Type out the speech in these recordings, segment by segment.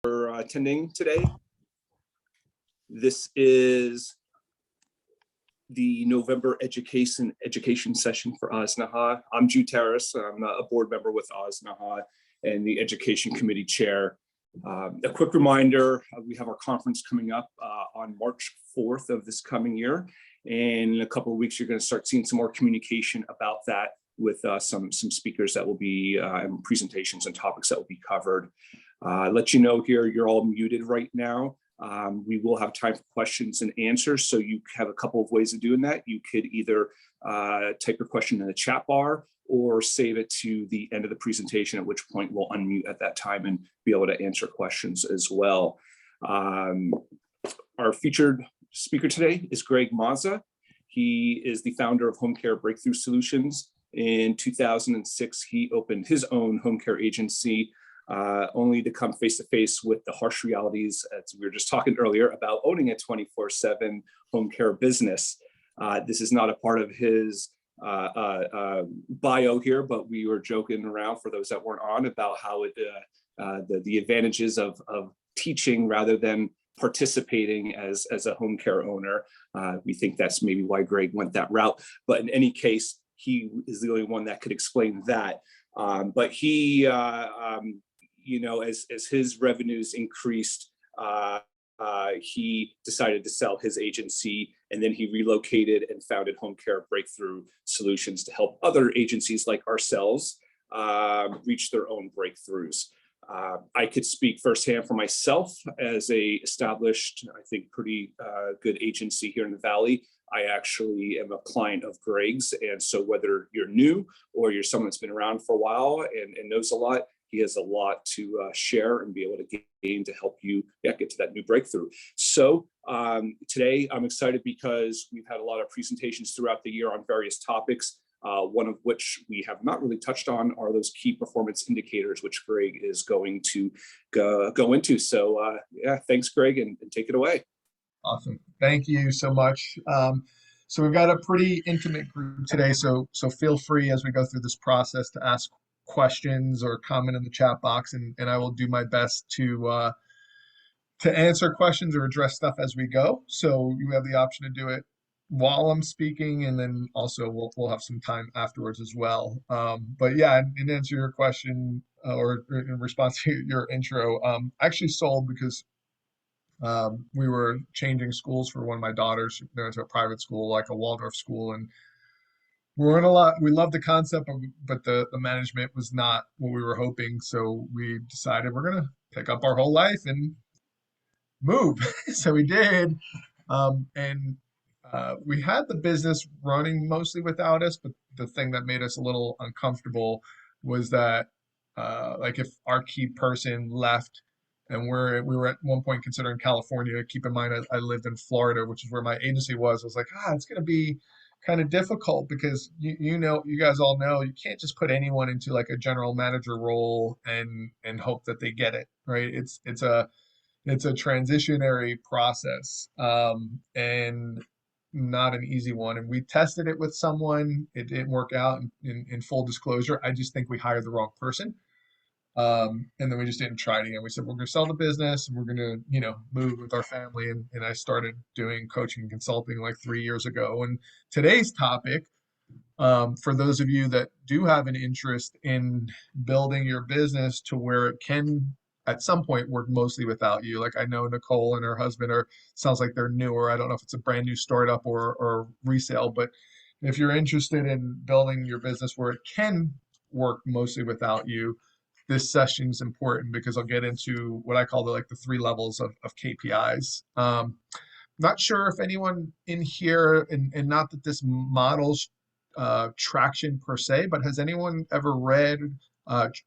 for attending today. This is the November education session for OSNAHA. I'm Jude Terrace. I'm a board member with OSNAHA and the Education Committee Chair. A quick reminder, we have our conference coming up on March 4th of this coming year. And in a couple of weeks, you're going to start seeing some more communication about that with some speakers that will be and presentations and topics that will be covered. Let you know here, you're all muted right now. We will have time for questions and answers. So you have a couple of ways of doing that. You could either type your question in the chat bar or save it to the end of the presentation, at which point we'll unmute at that time and be able to answer questions as well. Our featured speaker today is Greg Mazza. He is the founder of Home Care Breakthrough Solutions. In 2006, he opened his own home care agency, only to come face to face with the harsh realities, as we were just talking earlier, about owning a 24/7 home care business. This is not a part of his bio here, but we were joking around for those that weren't on about how the advantages of teaching rather than participating as a home care owner. We think that's maybe why Greg went that route. But in any case, he is the only one that could explain that. But he, as his revenues increased, he decided to sell his agency, and then he relocated and founded Home Care Breakthrough Solutions to help other agencies like ourselves reach their own breakthroughs. I could speak firsthand for myself as a established, I think, pretty good agency here in the Valley. I actually am a client of Greg's. And so whether you're new or you're someone that's been around for a while and knows a lot, he has a lot to share and be able to gain to help you get to that new breakthrough. So today I'm excited because we've had a lot of presentations throughout the year on various topics. One of which we have not really touched on are those key performance indicators, which Greg is going to go into. So thanks, Greg, and take it away. Awesome. Thank you so much. So we've got a pretty intimate group today, so feel free as we go through this process to ask questions or comment in the chat box, and I will do my best to answer questions or address stuff as we go. So you have the option to do it while I'm speaking, and then also we'll have some time afterwards as well. But yeah, in answer your question or in response to your intro, I actually sold because we were changing schools for one of my daughters. They went to a private school, like a Waldorf school, and we loved the concept, but the management was not what we were hoping. So we decided we're gonna pick up our whole life and move. So we did, and we had the business running mostly without us. But the thing that made us a little uncomfortable was that, like, if our key person left. And we were at one point considering California. Keep in mind, I lived in Florida, which is where my agency was. I was like, it's going to be kind of difficult because you guys all know you can't just put anyone into like a general manager role and hope that they get it, right? It's a transitionary process, and not an easy one. And we tested it with someone. It didn't work out. In full disclosure, I just think we hired the wrong person. And then we just didn't try it again. We said, we're going to sell the business and we're going to, move with our family. And I started doing coaching and consulting like 3 years ago. And today's topic, for those of you that do have an interest in building your business to where it can at some point work mostly without you. Like I know Nicole and her husband sounds like they're newer. I don't know if it's a brand new startup or resale, but if you're interested in building your business where it can work mostly without you, this session is important because I'll get into what I call the 3 levels of KPIs. Not sure if anyone in here, and not that this models traction per se, but has anyone ever read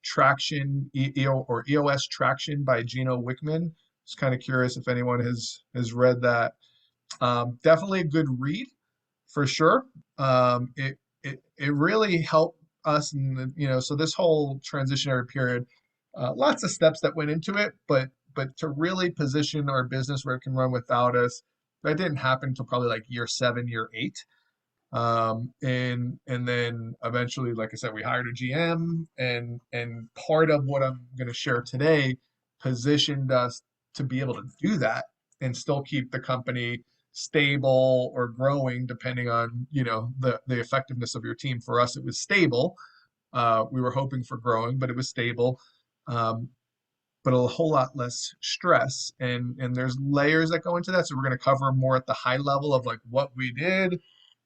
Traction or EOS Traction by Gino Wickman? Just kind of curious if anyone has read that. Definitely a good read for sure. It really helped us, and so this whole transitionary period, lots of steps that went into it, but to really position our business where it can run without us, that didn't happen until probably like year 7, year 8. And then eventually, like I said, we hired a GM, and part of what I'm going to share today positioned us to be able to do that and still keep the company stable or growing depending on, the effectiveness of your team. For us, it was stable. We were hoping for growing, but it was stable. Um, but a whole lot less stress. And there's layers that go into that. So we're going to cover more at the high level of like what we did.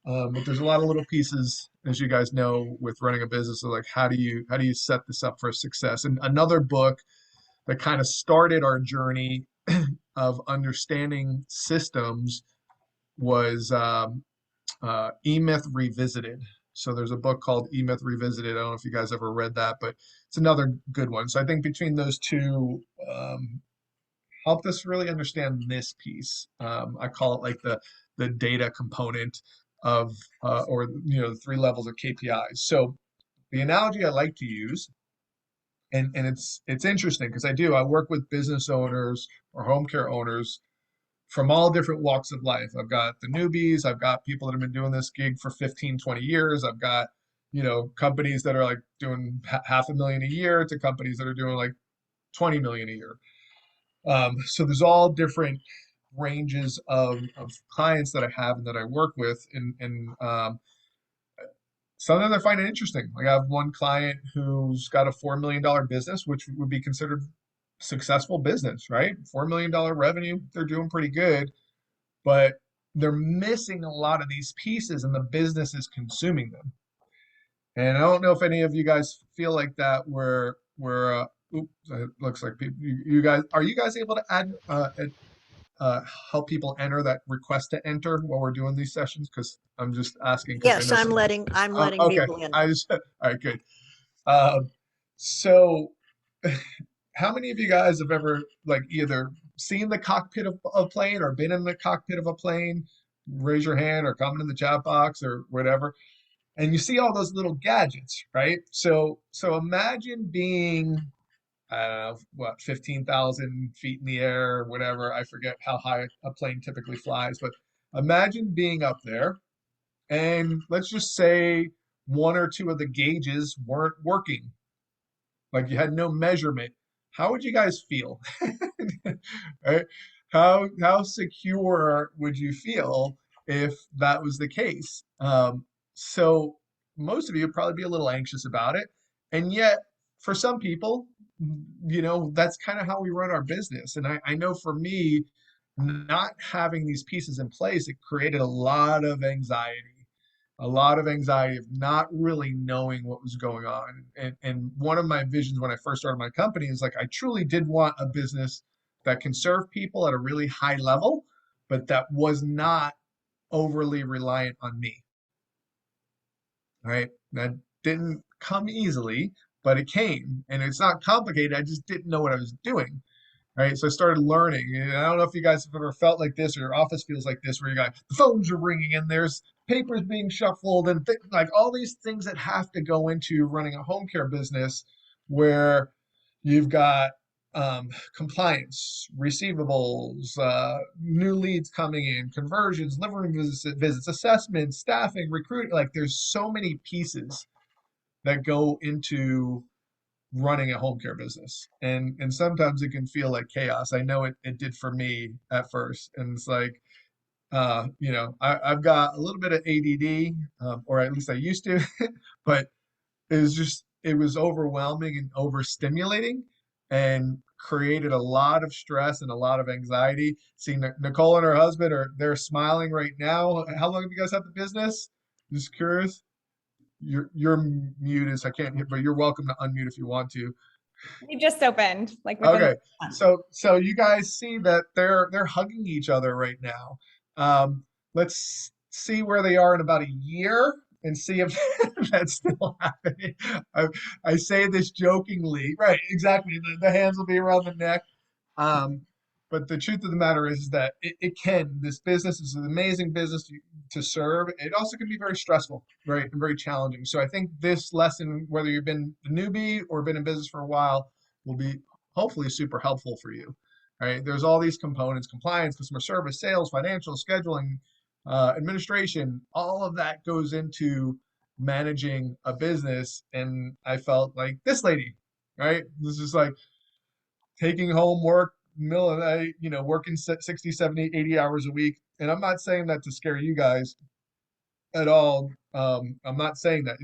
But there's a lot of little pieces, as you guys know, with running a business. So like, how do you set this up for success? And another book that kind of started our journey of understanding systems was E-Myth Revisited. So there's a book called E-Myth Revisited. I don't know if you guys ever read that, but it's another good one. So I think between those two, helped us really understand this piece. I call it like the data component of or the three levels of KPIs. So the analogy I like to use, and it's interesting because I work with business owners or home care owners from all different walks of life. I've got the newbies, I've got people that have been doing this gig for 15, 20 years. I've got, companies that are like doing half a million a year to companies that are doing like 20 million a year. So there's all different ranges of clients that I have and that I work with. And some of them I find it interesting. Like I have one client who's got a $4 million business, which would be considered successful business, right? $4 million revenue, they're doing pretty good, but they're missing a lot of these pieces and the business is consuming them. And I don't know if any of you guys feel like that where oops, it looks like you guys, are you guys able to add help people enter that request to enter while we're doing these sessions? Because I'm just asking because I Yes, know some. I'm Oh, letting okay. people in. I just all right, good. So how many of you guys have ever like either seen the cockpit of a plane or been in the cockpit of a plane? Raise your hand or comment in the chat box or whatever. And you see all those little gadgets, right? So imagine being, I don't know, what, 15,000 feet in the air or whatever. I forget how high a plane typically flies, but imagine being up there and let's just say one or two of the gauges weren't working. Like you had no measurement. How would you guys feel? Right? How secure would you feel if that was the case? So most of you would probably be a little anxious about it. And yet, for some people, that's kind of how we run our business. And I know for me, not having these pieces in place, it created a lot of anxiety of not really knowing what was going on. And one of my visions when I first started my company is like, I truly did want a business that can serve people at a really high level, but that was not overly reliant on me. All right. That didn't come easily, but it came and it's not complicated. I just didn't know what I was doing. Right. So I started learning. And I don't know if you guys have ever felt like this or your office feels like this, where you got the phones are ringing and there's papers being shuffled and like all these things that have to go into running a home care business where you've got compliance, receivables, new leads coming in, conversions, liver visits, assessments, staffing, recruiting. Like there's so many pieces that go into running a home care business. And sometimes it can feel like chaos. I know it did for me at first. And it's like, I've got a little bit of ADD, or at least I used to, but it was overwhelming and overstimulating and created a lot of stress and a lot of anxiety. See, Nicole and her husband they're smiling right now. How long have you guys had the business? Just curious. Your mute is I can't hear, but you're welcome to unmute if you want to. We just opened, like within Okay, so you guys see that they're hugging each other right now. Let's see where they are in about a year and see if that's still happening. I say this jokingly, right? Exactly. The hands will be around the neck. But the truth of the matter is that this business is an amazing business to serve. It also can be very stressful, right? And very challenging. So I think this lesson, whether you've been a newbie or been in business for a while, will be hopefully super helpful for you, right? There's all these components: compliance, customer service, sales, financial, scheduling, administration. All of that goes into managing a business. And I felt like this lady, right? This is like, taking home work, middle of the night, working 60, 70, 80 hours a week. And I'm not saying that to scare you guys at all. I'm not saying that.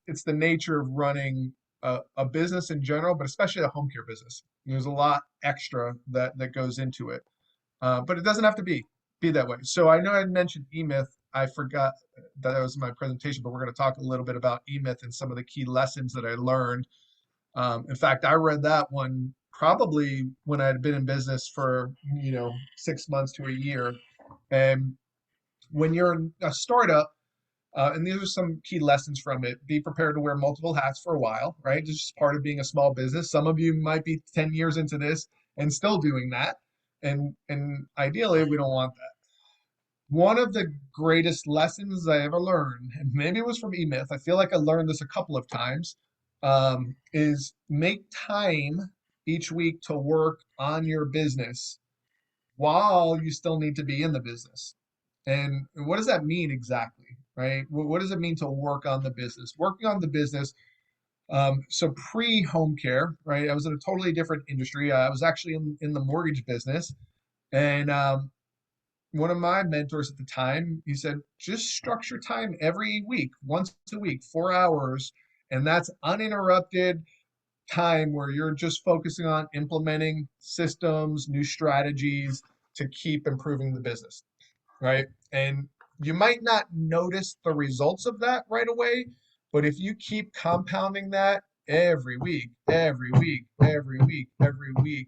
It's the nature of running a business in general, but especially a home care business. There's a lot extra that goes into it. But it doesn't have to be that way. So I know I mentioned eMyth. I forgot that was my presentation, but we're going to talk a little bit about eMyth and some of the key lessons that I learned. In fact, I read that one probably when I had been in business for 6 months to a year. And when you're a startup, and these are some key lessons from it. Be prepared to wear multiple hats for a while, right? This is part of being a small business. Some of you might be 10 years into this and still doing that. And ideally, we don't want that. One of the greatest lessons I ever learned, and maybe it was from eMyth, I feel like I learned this a couple of times, is make time each week to work on your business while you still need to be in the business. And what does that mean exactly, right? What does it mean to work on the business? Working on the business. So pre-home care, right? I was in a totally different industry. I was actually in the mortgage business. And one of my mentors at the time, he said, just structure time every week, once a week, 4 hours. And that's uninterrupted time where you're just focusing on implementing systems, new strategies to keep improving the business, right? And you might not notice the results of that right away, but if you keep compounding that every week, every week, every week, every week,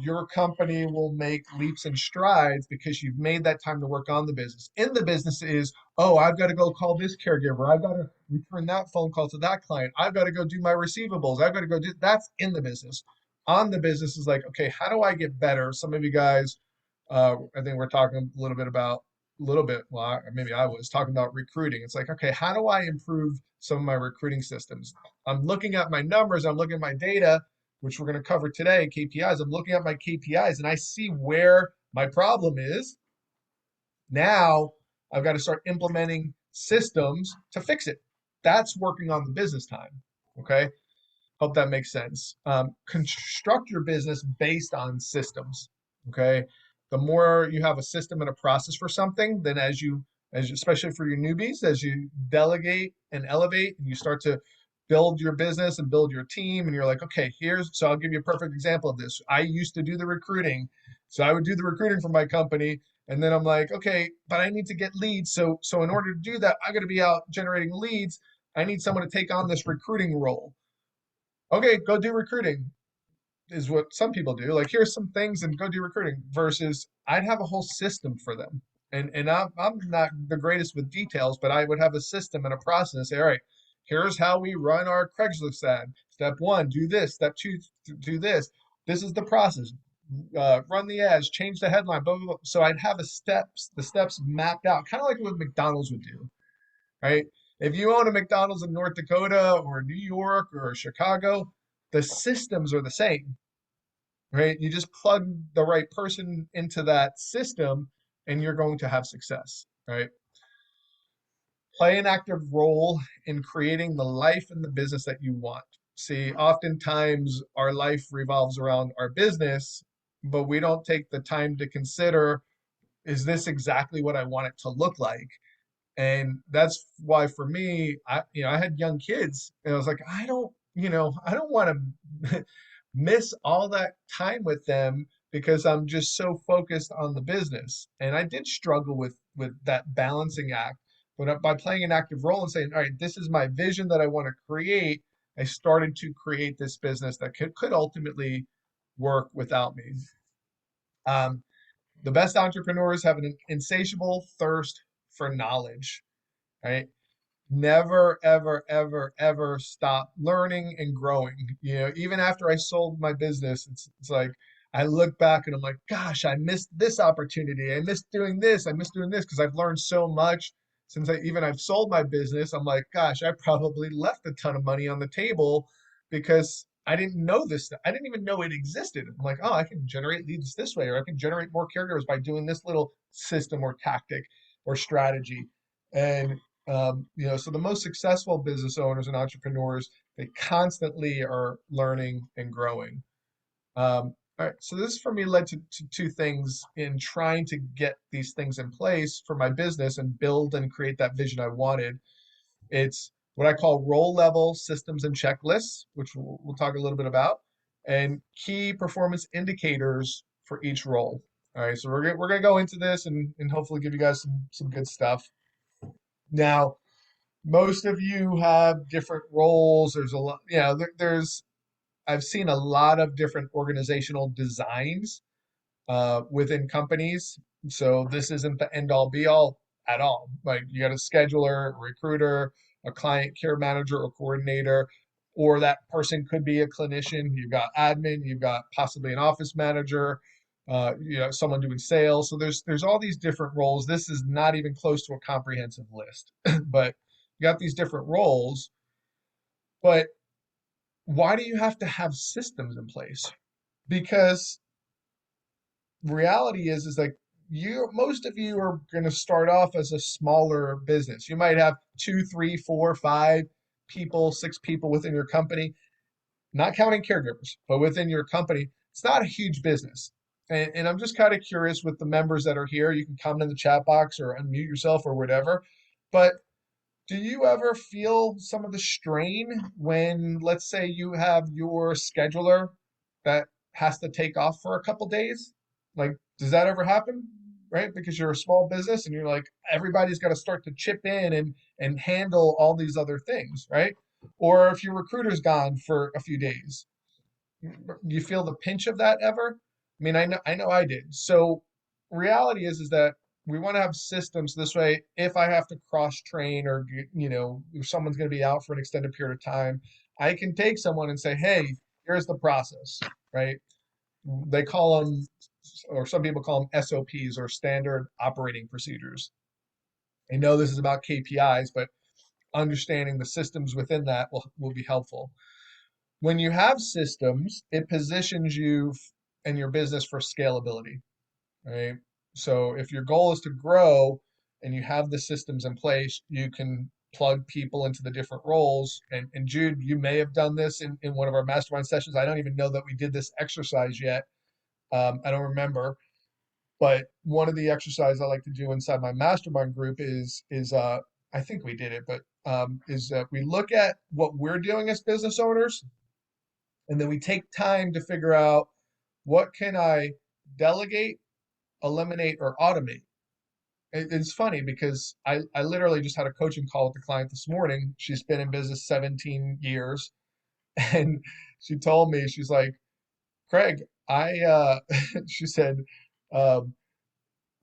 your company will make leaps and strides because you've made that time to work on the business. In the business is, oh, I've got to go call this caregiver. I've got to return that phone call to that client. I've got to go do my receivables. I've got to go do that's in the business. On the business is like, okay, how do I get better? Some of you guys, I think we're talking well, maybe I was talking about recruiting. It's like, okay, how do I improve some of my recruiting systems? I'm looking at my numbers, I'm looking at my data, which we're going to cover today, KPIs. I'm looking at my KPIs and I see where my problem is. Now I've got to start implementing systems to fix it. That's working on the business time. Okay. Hope that makes sense. Construct your business based on systems. Okay. The more you have a system and a process for something, then especially for your newbies, as you delegate and elevate and you start to build your business and build your team, and you're like, okay, so I'll give you a perfect example of this. I used to do the recruiting. So I would do the recruiting for my company. And then I'm like, okay, but I need to get leads. So in order to do that, I got to be out generating leads. I need someone to take on this recruiting role. Okay, go do recruiting is what some people do. Like, here's some things and go do recruiting versus I'd have a whole system for them. And I'm not the greatest with details, but I would have a system and a process. Say, all right, here's how we run our Craigslist ad. Step one, do this. Step two, do this. This is the process. Run the ads, change the headline, blah, blah, blah. So I'd have the steps mapped out, kind of like what McDonald's would do, right? If you own a McDonald's in North Dakota or New York or Chicago, the systems are the same, right? You just plug the right person into that system and you're going to have success, right? Play an active role in creating the life and the business that you want. See, oftentimes our life revolves around our business, but we don't take the time to consider, is this exactly what I want it to look like? And that's why for me, I had young kids and I was like, I don't want to miss all that time with them because I'm just so focused on the business. And I did struggle with that balancing act. But by playing an active role and saying, all right, this is my vision that I want to create, I started to create this business that could ultimately work without me. The best entrepreneurs have an insatiable thirst for knowledge, right? Never, ever, ever, ever stop learning and growing. Even after I sold my business, it's like I look back and I'm like, gosh, I missed this opportunity. I missed doing this. I missed doing this because I've learned so much since I've sold my business. I'm like, gosh, I probably left a ton of money on the table because I didn't know this. I didn't even know it existed. I'm like, oh, I can generate leads this way, or I can generate more caregivers by doing this little system or tactic or strategy. And so the most successful business owners and entrepreneurs, they constantly are learning and growing. All right, so this for me led to two things in trying to get these things in place for my business and build and create that vision I wanted. It's what I call role level systems and checklists, which we'll talk a little bit about, and key performance indicators for each role. All right, so we're gonna go into this and hopefully give you guys some good stuff. Now, most of you have different roles. There's a lot, there's I've seen a lot of different organizational designs within companies. So this isn't the end all be all at all. Like you got a scheduler, a recruiter, a client care manager or coordinator, or that person could be a clinician. You've got admin, you've got possibly an office manager, someone doing sales. So there's all these different roles. This is not even close to a comprehensive list, but you got these different roles. But why do you have to have systems in place? Because reality is like most of you are going to start off as a smaller business. You might have two, three, four, five people, six people within your company, not counting caregivers, but within your company. It's not a huge business. And I'm just kind of curious with the members that are here. You can comment in the chat box or unmute yourself or whatever. But do you ever feel some of the strain when, let's say, you have your scheduler that has to take off for a couple days? Like, does that ever happen? Right? Because you're a small business and you're like, everybody's got to start to chip in and handle all these other things, right? Or if your recruiter's gone for a few days, do you feel the pinch of that ever? I mean, I know I did. So reality is that we want to have systems this way. If I have to cross train or if someone's going to be out for an extended period of time, I can take someone and say, hey, here's the process, right? They call them, or some people call them SOPs or standard operating procedures. I know this is about KPIs, but understanding the systems within that will be helpful. When you have systems, it positions you and your business for scalability, right? So if your goal is to grow and you have the systems in place, you can plug people into the different roles. And Jude, you may have done this in one of our mastermind sessions. I don't even know that we did this exercise yet. I don't remember. But one of the exercises I like to do inside my mastermind group is I think we did it, but is that we look at what we're doing as business owners, and then we take time to figure out what can I delegate, eliminate, or automate. It's funny because I literally just had a coaching call with the client this morning. She's been in business 17 years, and she told me, she's like, Craig, she said, um,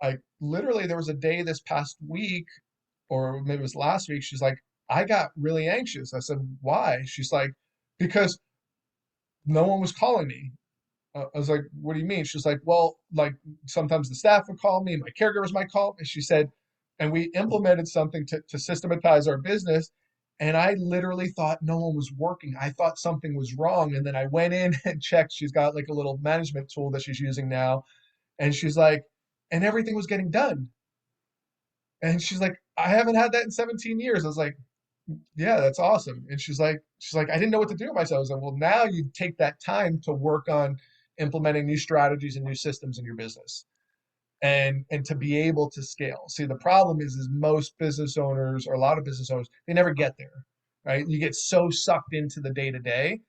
I literally, there was a day this past week, or maybe it was last week, she's like, I got really anxious. I said, why? She's like, because no one was calling me. I was like, what do you mean? She's like, well, like sometimes the staff would call me, my caregivers might call me. She said, and we implemented something to systematize our business. And I literally thought no one was working. I thought something was wrong. And then I went in and checked. She's got like a little management tool that she's using now. And she's like, and everything was getting done. And she's like, I haven't had that in 17 years. I was like, yeah, that's awesome. And she's like, I didn't know what to do with myself. I was like, well, now you take that time to work on implementing new strategies and new systems in your business and to be able to scale. See, the problem is most business owners or a lot of business owners, they never get there, right? You get so sucked into the day to day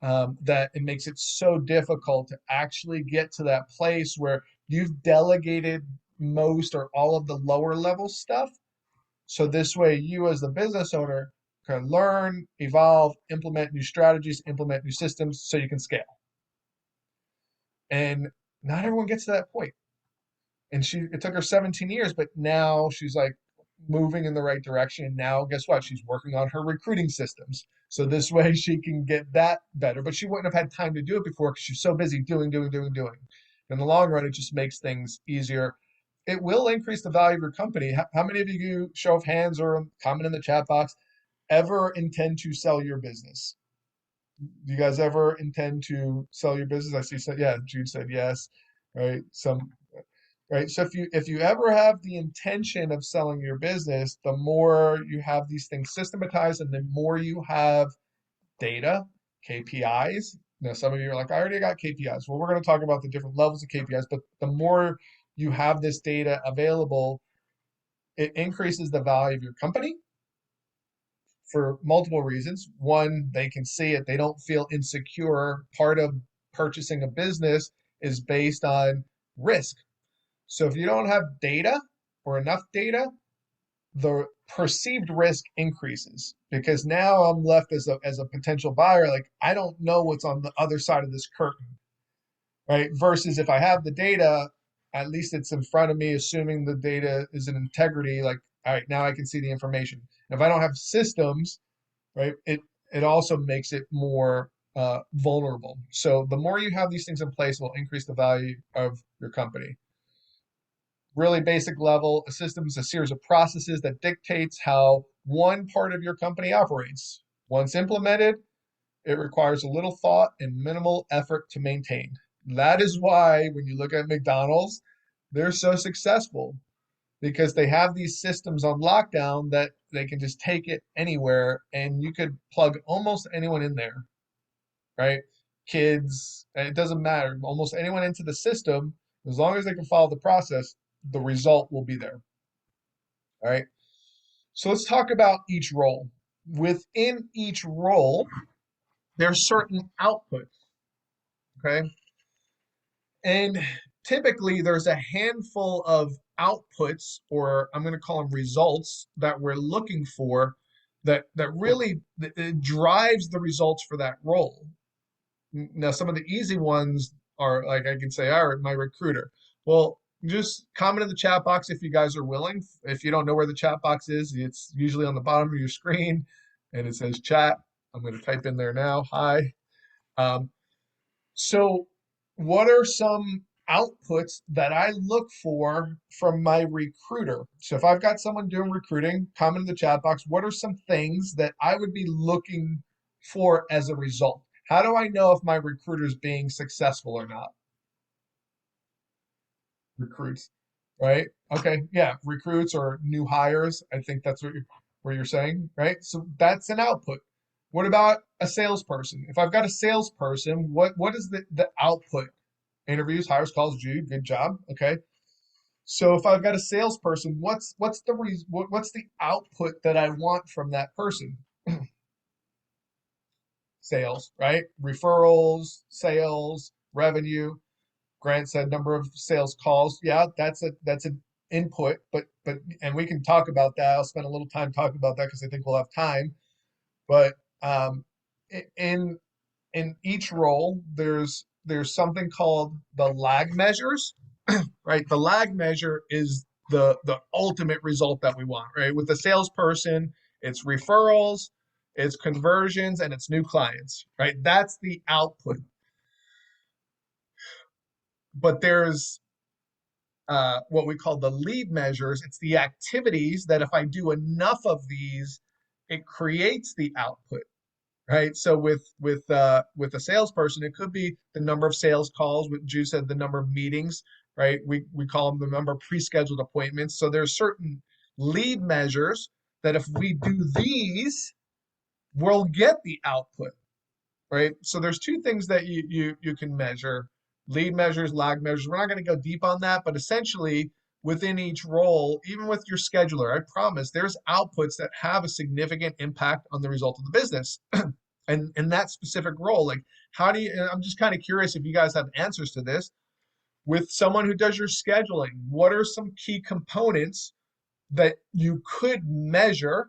that it makes it so difficult to actually get to that place where you've delegated most or all of the lower level stuff. So this way, you as the business owner can learn, evolve, implement new strategies, implement new systems so you can scale. And not everyone gets to that point. And it took her 17 years, but now she's like moving in the right direction. And now, guess what? She's working on her recruiting systems. So this way she can get that better. But she wouldn't have had time to do it before because she's so busy doing. In the long run, it just makes things easier. It will increase the value of your company. How many of you, show of hands or comment in the chat box, ever intend to sell your business? Do you guys ever intend to sell your business? I see, yeah, Jude said yes, right? Right. So if you ever have the intention of selling your business, the more you have these things systematized and the more you have data, KPIs, Now, some of you are like, I already got KPIs. Well, we're going to talk about the different levels of KPIs, but the more you have this data available, it increases the value of your company for multiple reasons. One, they can see it, they don't feel insecure. Part of purchasing a business is based on risk. So if you don't have data or enough data, the perceived risk increases because now I'm left as a potential buyer, like I don't know what's on the other side of this curtain, right? Versus if I have the data, at least it's in front of me, assuming the data is in integrity, like, all right, now I can see the information. And if I don't have systems, right, it also makes it more vulnerable. So the more you have these things in place will increase the value of your company. Really basic level, a system is a series of processes that dictates how one part of your company operates. Once implemented, it requires a little thought and minimal effort to maintain. That is why when you look at McDonald's, they're so successful because they have these systems on lockdown that they can just take it anywhere and you could plug almost anyone in there, right? Kids, it doesn't matter, almost anyone into the system, as long as they can follow the process, the result will be there. All right. So let's talk about each role. Within each role, there's certain outputs. Okay. And typically there's a handful of outputs, or I'm going to call them results, that we're looking for that really it drives the results for that role. Now, some of the easy ones are like I can say, all right, my recruiter. Well, just comment in the chat box if you guys are willing. If you don't know where the chat box is, it's usually on the bottom of your screen and it says chat. I'm going to type in there now. Hi. Um, so, what are some outputs that I look for from my recruiter? So, if I've got someone doing recruiting, comment in the chat box. What are some things that I would be looking for as a result? How do I know if my recruiter is being successful or not? Recruits, right? Okay, yeah, recruits or new hires. I think that's what you're saying, right? So that's an output. What about a salesperson? If I've got a salesperson, what is the output? Interviews, hires, calls, Jude, good job. Okay. So if I've got a salesperson, what's the output that I want from that person? Sales, right? Referrals, sales, revenue. Grant said number of sales calls. Yeah, that's an input, but and we can talk about that. I'll spend a little time talking about that because I think we'll have time. But in in each role, there's something called the lag measures, right? The lag measure is the ultimate result that we want, right? With the salesperson, it's referrals, it's conversions, and it's new clients, right? That's the output. But there's what we call the lead measures. It's the activities that if I do enough of these, it creates the output, right? So with a salesperson, it could be the number of sales calls. What Drew said, the number of meetings, right? We call them the number of pre-scheduled appointments. So there's certain lead measures that if we do these, we'll get the output, right? So there's two things that you can measure: lead measures, lag measures. We're not going to go deep on that, but essentially within each role, even with your scheduler, I promise there's outputs that have a significant impact on the result of the business. And in that specific role, like how do you, I'm just kind of curious if you guys have answers to this. With someone who does your scheduling, what are some key components that you could measure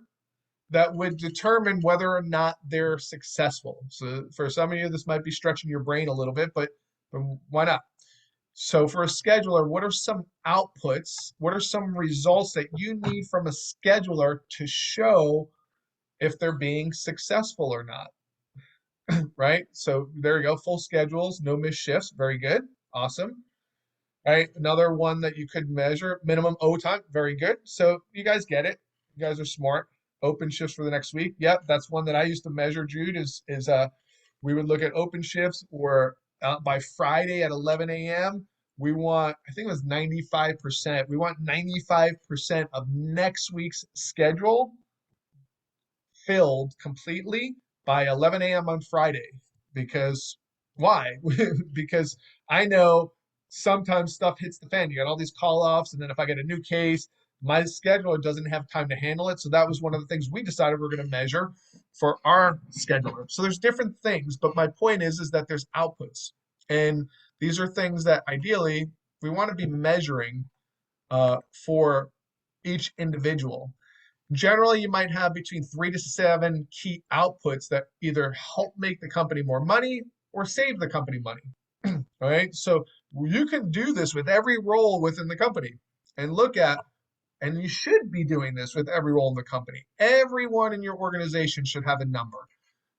that would determine whether or not they're successful? So for some of you, this might be stretching your brain a little bit, but why not? So for a scheduler, what are some outputs? What are some results that you need from a scheduler to show if they're being successful or not? Right? So there you go. Full schedules, no missed shifts. Very good. Awesome. Right. Another one that you could measure, minimum O time. Very good. So you guys get it. You guys are smart. Open shifts for the next week. Yep, that's one that I used to measure, Jude, is we would look at open shifts or by Friday at 11 a.m. We want, I think it was 95%. We want 95% of next week's schedule filled completely by 11 a.m. on Friday, because Why? Because I know sometimes stuff hits the fan. You got all these call offs, and then if I get a new case, my scheduler doesn't have time to handle it. So that was one of the things we decided we're going to measure for our scheduler. So there's different things, but my point is that there's outputs, and these are things that ideally we want to be measuring for each individual. Generally, you might have between 3 to 7 key outputs that either help make the company more money or save the company money. All right. So you can do this with every role within the company and look at, and you should be doing this with every role in the company. Everyone in your organization should have a number.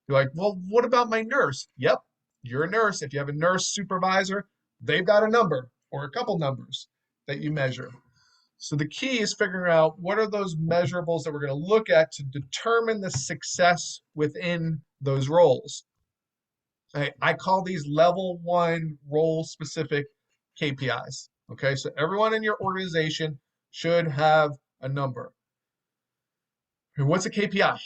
You're like, well, what about my nurse? Yep, you're a nurse. If you have a nurse supervisor, they've got a number or a couple numbers that you measure. So the key is figuring out what are those measurables that we're going to look at to determine the success within those roles. I call these level 1 role specific KPIs. Okay, so everyone in your organization should have a number. And what's a KPI?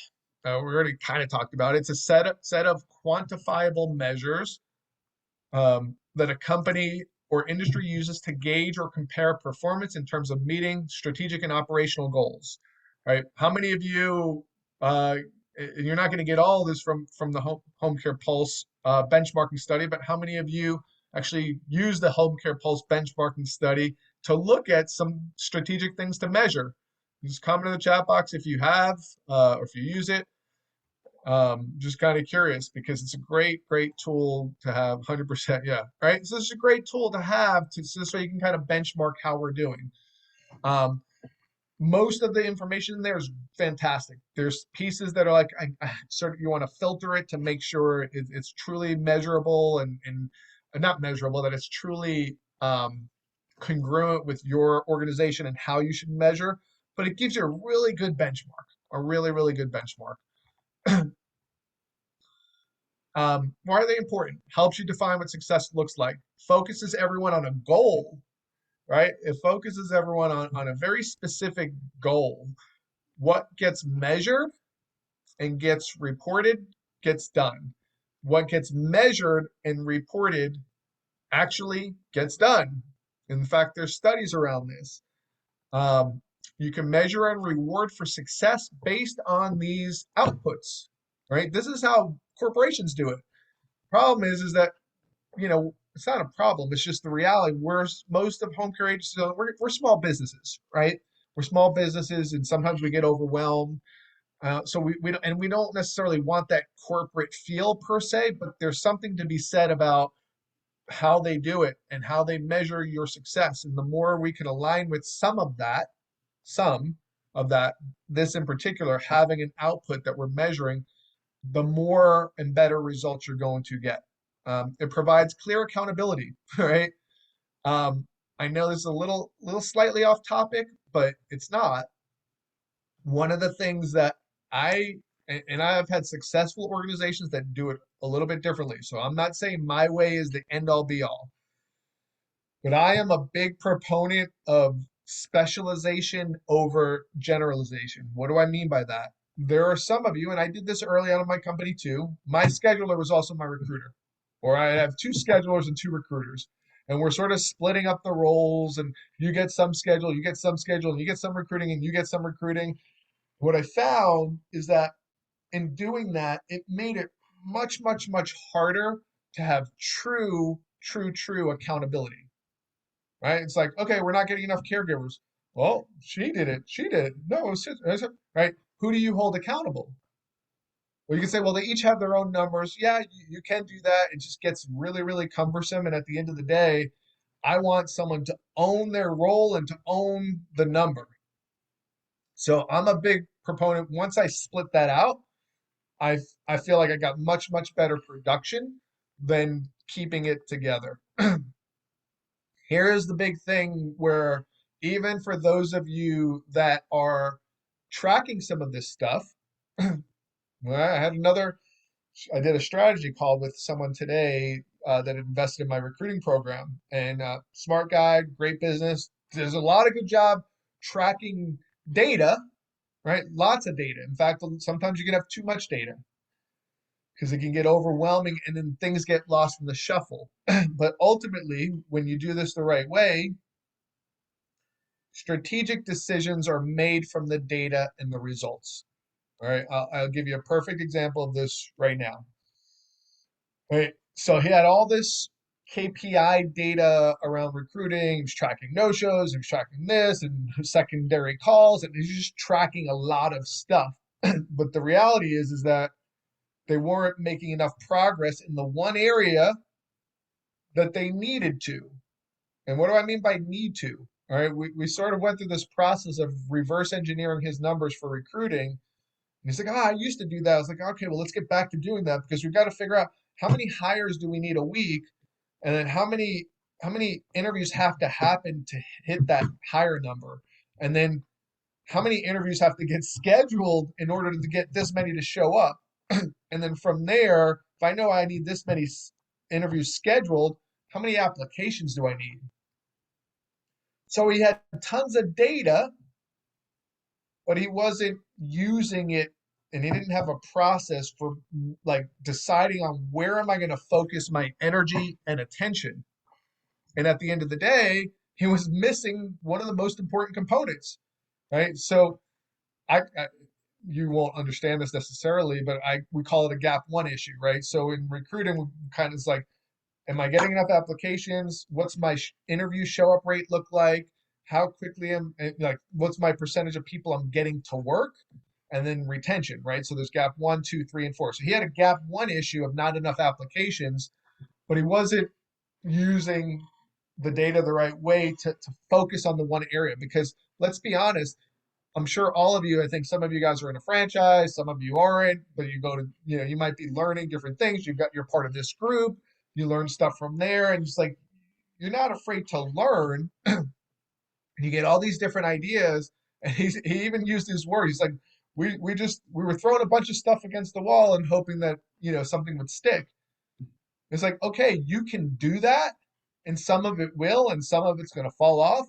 We already kind of talked about it. It's a set of quantifiable measures that a company or industry uses to gauge or compare performance in terms of meeting strategic and operational goals. Right? How many of you, and you're not going to get all this from the Home Care Pulse benchmarking study, but how many of you actually use the Home Care Pulse benchmarking study to look at some strategic things to measure? Just comment in the chat box if you have, or if you use it. Just kind of curious because it's a great tool to have. 100%, yeah. Right. So this is a great tool to have so this way you can kind of benchmark how we're doing. Most of the information in there is fantastic. There's pieces that are like, sort of, you want to filter it to make sure it's truly measurable and not measurable, that it's truly congruent with your organization and how you should measure. But it gives you a really good benchmark, a really good benchmark. Why are they important? Helps you define what success looks like. Focuses everyone on a goal, right? It focuses everyone on a very specific goal. What gets measured and gets reported gets done. What gets measured and reported actually gets done. In fact, there's studies around this. You can measure and reward for success based on these outputs, right? This is how corporations do it. Problem is that, it's not a problem. It's just the reality. Most of home care agencies, we're small businesses, right? We're small businesses, and sometimes we get overwhelmed. So we don't necessarily want that corporate feel per se, but there's something to be said about how they do it and how they measure your success. And the more we can align with some of that, this in particular, having an output that we're measuring, the more and better results you're going to get. It provides clear accountability, right? I know this is a little slightly off topic, but it's not. One of the things that I have had successful organizations that do it a little bit differently. So I'm not saying my way is the end all be all, but I am a big proponent of specialization over generalization. What do I mean by that? There are some of you, and I did this early on in my company too. My scheduler was also my recruiter, or I have 2 schedulers and 2 recruiters. And we're sort of splitting up the roles, and you get some schedule, you get some schedule, and you get some recruiting, and you get some recruiting. What I found is that in doing that, it made it much harder to have true accountability, right? It's like, okay, we're not getting enough caregivers. Well, she did it. No, it's right. Who do you hold accountable? Well, you can say, well, they each have their own numbers. Yeah, you can do that. It just gets really cumbersome. And at the end of the day, I want someone to own their role and to own the number. So I'm a big proponent. Once I split that out, I feel like I got much better production than keeping it together. Here's the big thing where even for those of you that are tracking some of this stuff, I did a strategy call with someone today that invested in my recruiting program, and smart guy, great business, does a lot of good job tracking data, right? Lots of data. In fact, sometimes you can have too much data. because it can get overwhelming and then things get lost in the shuffle. But ultimately, when you do this the right way, strategic decisions are made from the data and the results. All right, I'll give you a perfect example of this right now. All right, so he had all this KPI data around recruiting. He was tracking no-shows, he was tracking this and secondary calls, and he's just tracking a lot of stuff. But the reality is that they weren't making enough progress in the one area that they needed to. And what do I mean by need to? All right, we sort of went through this process of reverse engineering his numbers for recruiting. And he's like, I used to do that. I was like, okay, well, let's get back to doing that because we've got to figure out how many hires do we need a week, and then how many interviews have to happen to hit that hire number, and then how many interviews have to get scheduled in order to get this many to show up. And then from there, if I know I need this many interviews scheduled, how many applications do I need? So he had tons of data, but he wasn't using it, and he didn't have a process for like deciding on where am I going to focus my energy and attention. And at the end of the day, he was missing one of the most important components, right? So I you won't understand this necessarily, but we call it a gap one issue, right? So in recruiting, we kind of is like, am I getting enough applications? What's my interview show up rate look like? How quickly like, what's my percentage of people I'm getting to work? And then retention, right? So there's gap 1, 2, 3, and 4. So he had a gap one issue of not enough applications, but he wasn't using the data the right way to focus on the one area. Because let's be honest, I'm sure all of you, I think some of you guys are in a franchise, some of you aren't, but you go to, you might be learning different things. You're part of this group, you learn stuff from there, and it's like, you're not afraid to learn. You get all these different ideas. And he even used his word. He's like, we were throwing a bunch of stuff against the wall and hoping that, something would stick. It's like, okay, you can do that, and some of it will, and some of it's going to fall off.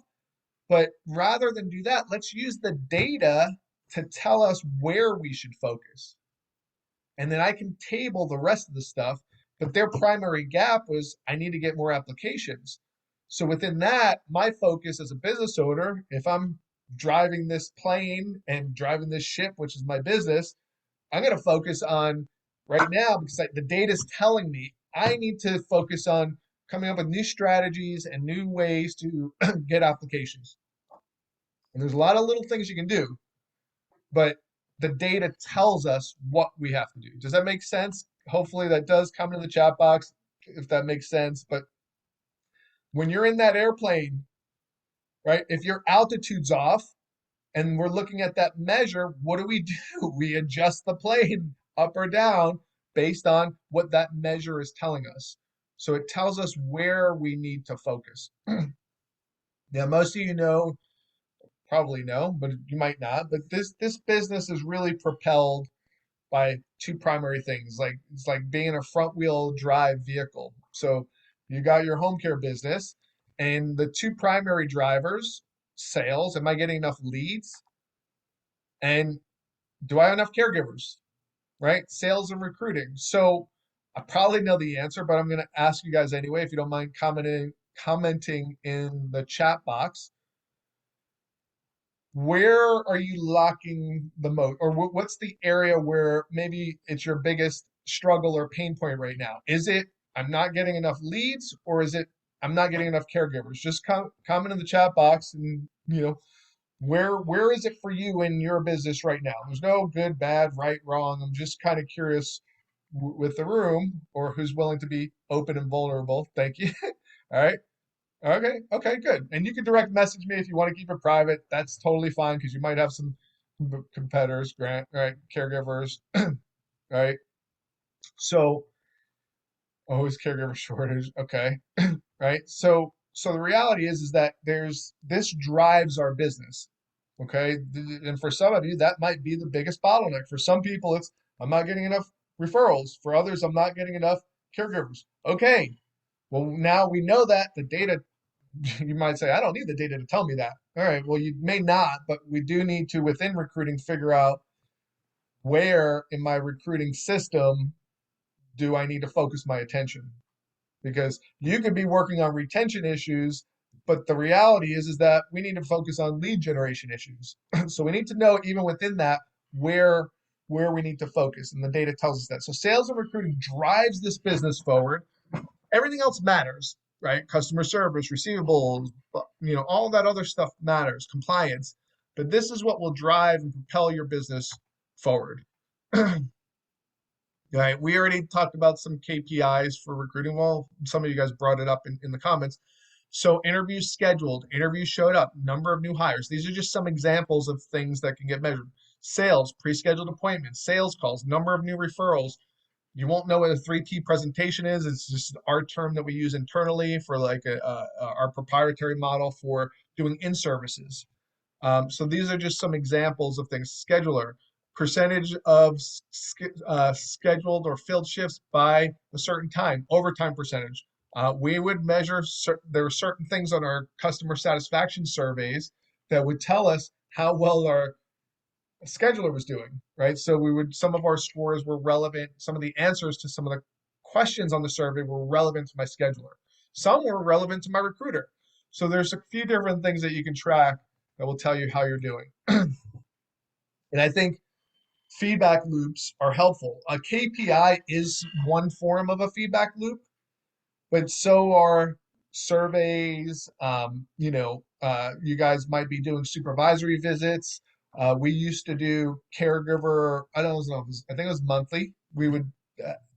But rather than do that, let's use the data to tell us where we should focus. And then I can table the rest of the stuff. But their primary gap was, I need to get more applications. So within that, my focus as a business owner, if I'm driving this plane and driving this ship, which is my business, I'm going to focus on right now, because the data is telling me I need to focus on coming up with new strategies and new ways to get applications. And there's a lot of little things you can do, but the data tells us what we have to do. Does that make sense? Hopefully that does come in the chat box if that makes sense. But when you're in that airplane, right, if your altitude's off and we're looking at that measure, what do? We adjust the plane up or down based on what that measure is telling us. So it tells us where we need to focus. Now, most of you probably know, but you might not. But this business is really propelled by two primary things. Like, it's like being a front wheel drive vehicle. So you got your home care business, and the two primary drivers, sales, am I getting enough leads? And do I have enough caregivers? Right? Sales and recruiting. So I probably know the answer, but I'm going to ask you guys anyway, if you don't mind commenting in the chat box. Where are you lacking the most, or what's the area where maybe it's your biggest struggle or pain point right now? Is it I'm not getting enough leads, or is it I'm not getting enough caregivers? Just comment in the chat box, and where is it for you in your business right now? There's no good, bad, right, wrong. I'm just kind of curious with the room, or who's willing to be open and vulnerable. Thank you. All right. Okay, good. And you can direct message me if you want to keep it private. That's totally fine, because you might have some competitors, right, caregivers, right? So, always caregiver shortage. Okay, right? So the reality is that this drives our business. Okay, and for some of you, that might be the biggest bottleneck. For some people, it's I'm not getting enough referrals. For others, I'm not getting enough caregivers. Okay, well, now we know that the data, you might say, I don't need the data to tell me that. All right, well, you may not, but we do need to, within recruiting, figure out where in my recruiting system do I need to focus my attention? Because you could be working on retention issues, but the reality is that we need to focus on lead generation issues. So we need to know even within that where we need to focus, and the data tells us that. So sales and recruiting drives this business forward. Everything else matters, right? Customer service, receivables, all that other stuff matters, compliance. But this is what will drive and propel your business forward. Right. We already talked about some KPIs for recruiting. Well, some of you guys brought it up in the comments. So interviews scheduled, interviews showed up, number of new hires. These are just some examples of things that can get measured. Sales, pre-scheduled appointments, sales calls, number of new referrals. You won't know what a 3T presentation is. It's just our term that we use internally for like our proprietary model for doing in-services. So these are just some examples of things. Scheduler, percentage of scheduled or filled shifts by a certain time, overtime percentage. We would measure, there are certain things on our customer satisfaction surveys that would tell us how well our scheduler was doing, right? So some of our scores were relevant. Some of the answers to some of the questions on the survey were relevant to my scheduler. Some were relevant to my recruiter. So there's a few different things that you can track that will tell you how you're doing. And I think feedback loops are helpful. A KPI is one form of a feedback loop, but so are surveys. You guys might be doing supervisory visits. We used to do caregiver, I don't know, I think it was monthly. We would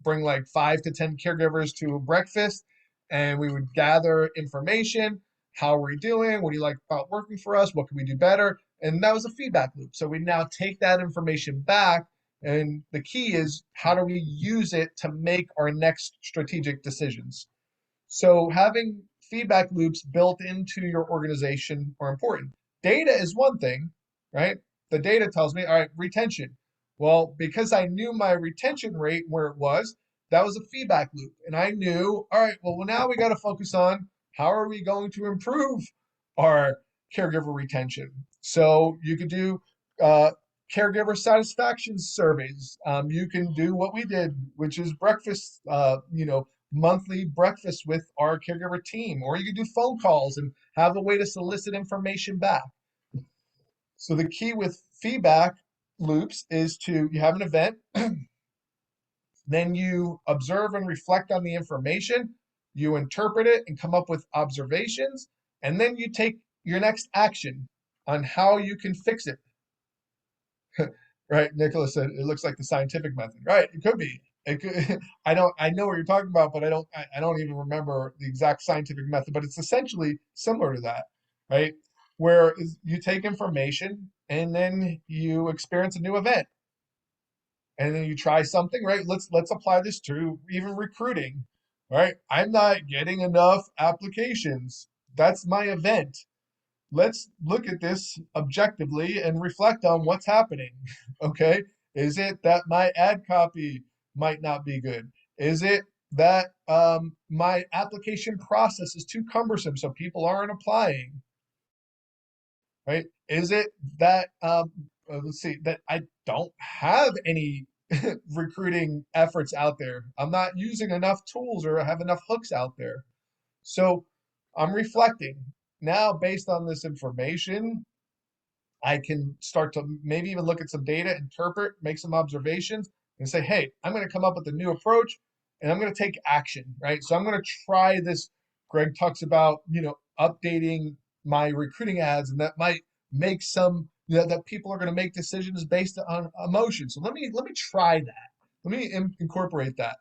bring like 5 to 10 caregivers to a breakfast, and we would gather information. How are we doing? What do you like about working for us? What can we do better? And that was a feedback loop. So we now take that information back, and the key is how do we use it to make our next strategic decisions? So having feedback loops built into your organization are important. Data is one thing, right? The data tells me, all right, retention. Well, because I knew my retention rate where it was, that was a feedback loop. And I knew, all right, well, now we got to focus on how are we going to improve our caregiver retention. So you could do caregiver satisfaction surveys. You can do what we did, which is breakfast, monthly breakfast with our caregiver team, or you can do phone calls and have a way to solicit information back. So the key with feedback loops is you have an event, then you observe and reflect on the information, you interpret it and come up with observations, and then you take your next action on how you can fix it. Right, Nicholas said it looks like the scientific method. Right, it could be. It could, I know what you're talking about, but I don't even remember the exact scientific method, but it's essentially similar to that, right? Where you take information and then you experience a new event. And then you try something, right? Let's apply this to even recruiting, right? I'm not getting enough applications. That's my event. Let's look at this objectively and reflect on what's happening. Okay. Is it that my ad copy might not be good? Is it that my application process is too cumbersome so people aren't applying? Right? Is it that let's see, that I don't have any recruiting efforts out there? I'm not using enough tools or have enough hooks out there. So I'm reflecting. Now, based on this information, I can start to maybe even look at some data, interpret, make some observations, and say, hey, I'm going to come up with a new approach and I'm going to take action, right? So I'm going to try this. Greg talks about, updating my recruiting ads, and that might make that people are going to make decisions based on emotion. So let me try that. Let me incorporate that.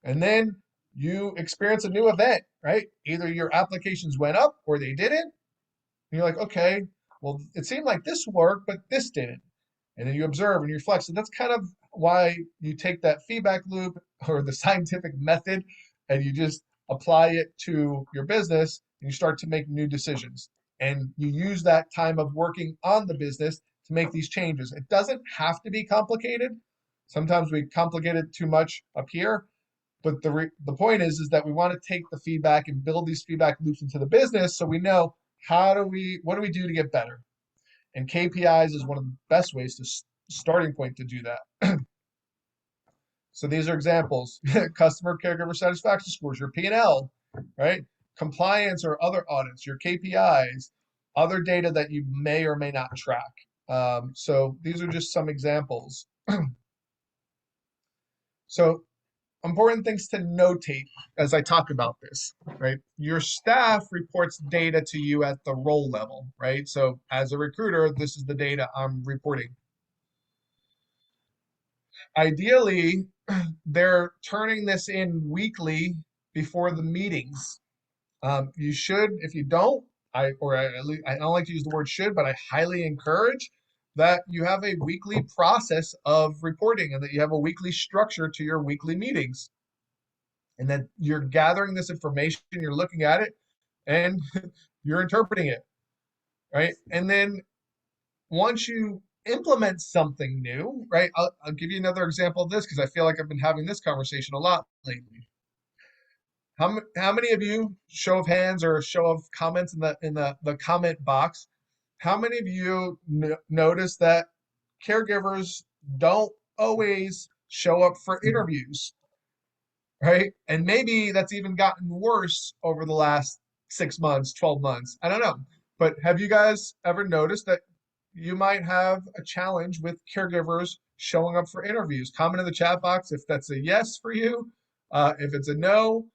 And then you experience a new event, right? Either your applications went up or they didn't. And you're like, okay, well, it seemed like this worked, but this didn't. And then you observe and you reflect. So that's kind of why you take that feedback loop or the scientific method and you just apply it to your business and you start to make new decisions. And you use that time of working on the business to make these changes. It doesn't have to be complicated. Sometimes we complicate it too much up here. But the point is that we want to take the feedback and build these feedback loops into the business so we know what do we do to get better? And KPIs is one of the best ways to starting point to do that. So these are examples: customer caregiver satisfaction scores, your P&L, right? Compliance or other audits, your KPIs, other data that you may or may not track. So these are just some examples. So important things to notate as I talk about this, right? Your staff reports data to you at the role level, right? So as a recruiter, this is the data I'm reporting. Ideally, they're turning this in weekly before the meetings. You should, if you don't, at least I don't like to use the word should, but I highly encourage that you have a weekly process of reporting and that you have a weekly structure to your weekly meetings and that you're gathering this information, you're looking at it, and you're interpreting it, right? And then once you implement something new, right? I'll give you another example of this because I feel like I've been having this conversation a lot lately. How many of you, show of hands or show of comments in the comment box, how many of you notice that caregivers don't always show up for interviews, right? And maybe that's even gotten worse over the last 6 months, 12 months. I don't know. But have you guys ever noticed that you might have a challenge with caregivers showing up for interviews? Comment in the chat box if that's a yes for you. If it's a no,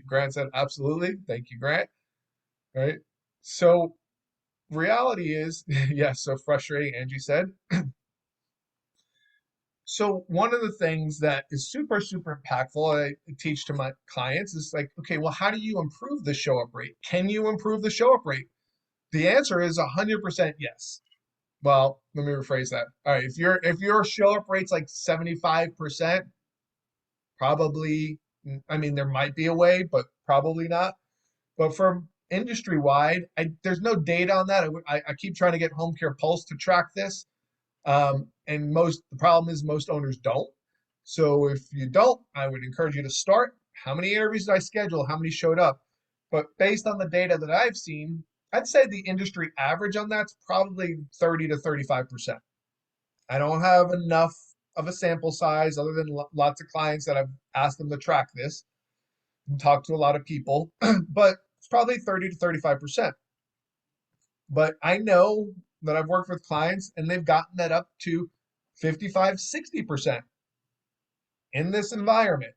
Grant said absolutely. Thank you, Grant. Right. So reality is, yes, so frustrating, Angie said. So one of the things that is super, super impactful, I teach to my clients is like, okay, well, how do you improve the show up rate? Can you improve the show up rate? The answer is 100% yes. Well, let me rephrase that. All right, if your show up rate's like 75%, probably, I mean, there might be a way, but probably not. But from industry wide, there's no data on that. I keep trying to get Home Care Pulse to track this. And the problem is most owners don't. So if you don't, I would encourage you to start. How many interviews did I schedule? How many showed up? But based on the data that I've seen, I'd say the industry average on that's probably 30 to 35%. I don't have enough of a sample size other than lots of clients that I've asked them to track this and talk to a lot of people, but it's probably 30 to 35%. But I know that I've worked with clients and they've gotten that up to 55, 60% in this environment.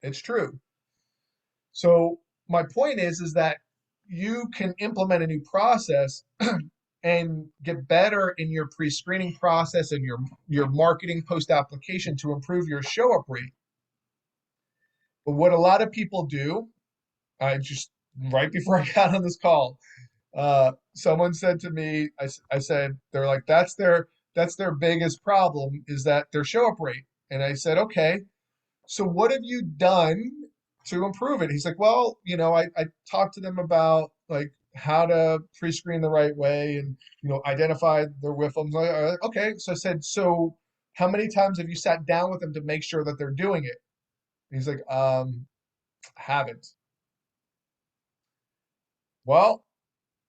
It's true. So my point is that you can implement a new process and get better in your pre-screening process and your marketing post-application to improve your show-up rate. But what a lot of people do, I just right before I got on this call, someone said to me, I said, they're like, that's their biggest problem is that their show-up rate. And I said, okay, so what have you done to improve it? He's like, well, I talked to them about like how to pre-screen the right way and, identify their WIFMs. Okay. So I said, so how many times have you sat down with them to make sure that they're doing it? And he's like, haven't. Well,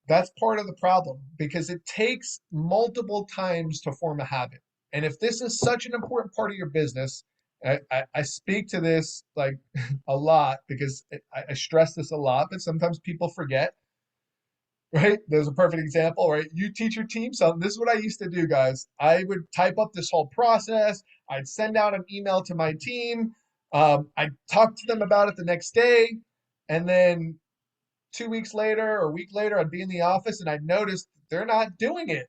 that's part of the problem because it takes multiple times to form a habit. And if this is such an important part of your business, I speak to this like a lot because I stress this a lot, but sometimes people forget, right? There's a perfect example, right? You teach your team something. This is what I used to do, guys. I would type up this whole process. I'd send out an email to my team. I'd talk to them about it the next day. And then 2 weeks later or a week later, I'd be in the office and I'd notice they're not doing it.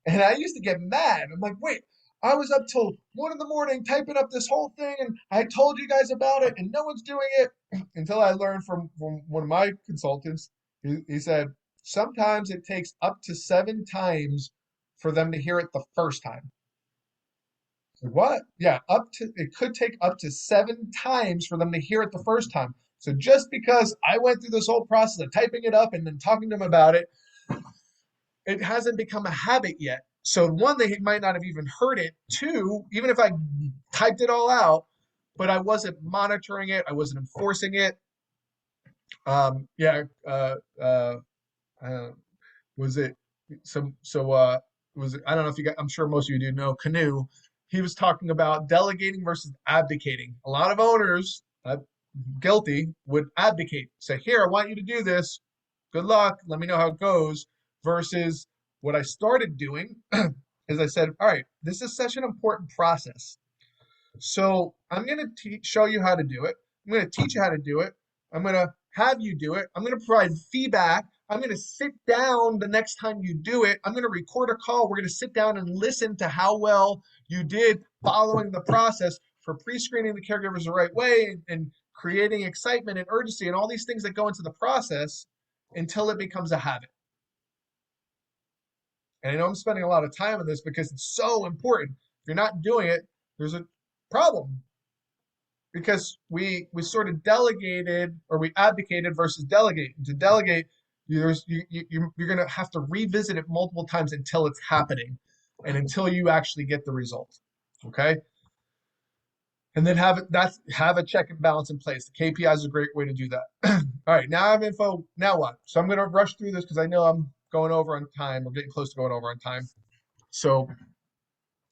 And I used to get mad. I'm like, wait, I was up till 1 in the morning typing up this whole thing and I told you guys about it and no one's doing it. Until I learned from one of my consultants, he said, sometimes it takes up to 7 times for them to hear it the first time. I said, what? Yeah, it could take up to 7 times for them to hear it the first time. So just because I went through this whole process of typing it up and then talking to them about it, it hasn't become a habit yet. So one, they might not have even heard it. Two, even if I typed it all out, but I wasn't monitoring it, I wasn't enforcing it. Was it some? So was it? I don't know if you got. I'm sure most of you do know Canoe he was talking about delegating versus abdicating. A lot of owners, guilty, would abdicate, say, here, I want you to do this. Good luck. Let me know how it goes. Versus what I started doing is I said, all right, this is such an important process. So I'm going to show you how to do it. I'm going to teach you how to do it. I'm going to have you do it. I'm going to provide feedback. I'm going to sit down the next time you do it. I'm going to record a call. We're going to sit down and listen to how well you did following the process for pre-screening the caregivers the right way and creating excitement and urgency and all these things that go into the process until it becomes a habit. And I know I'm spending a lot of time on this because it's so important. If you're not doing it, there's a problem. Because we sort of delegated or we abdicated versus delegate. And to delegate, you're going to have to revisit it multiple times until it's happening and until you actually get the result. Okay? And then have a check and balance in place. The KPI is a great way to do that. All right, now I have info. Now what? So I'm going to rush through this because I know I'm going over on time. We're getting close to going over on time. So let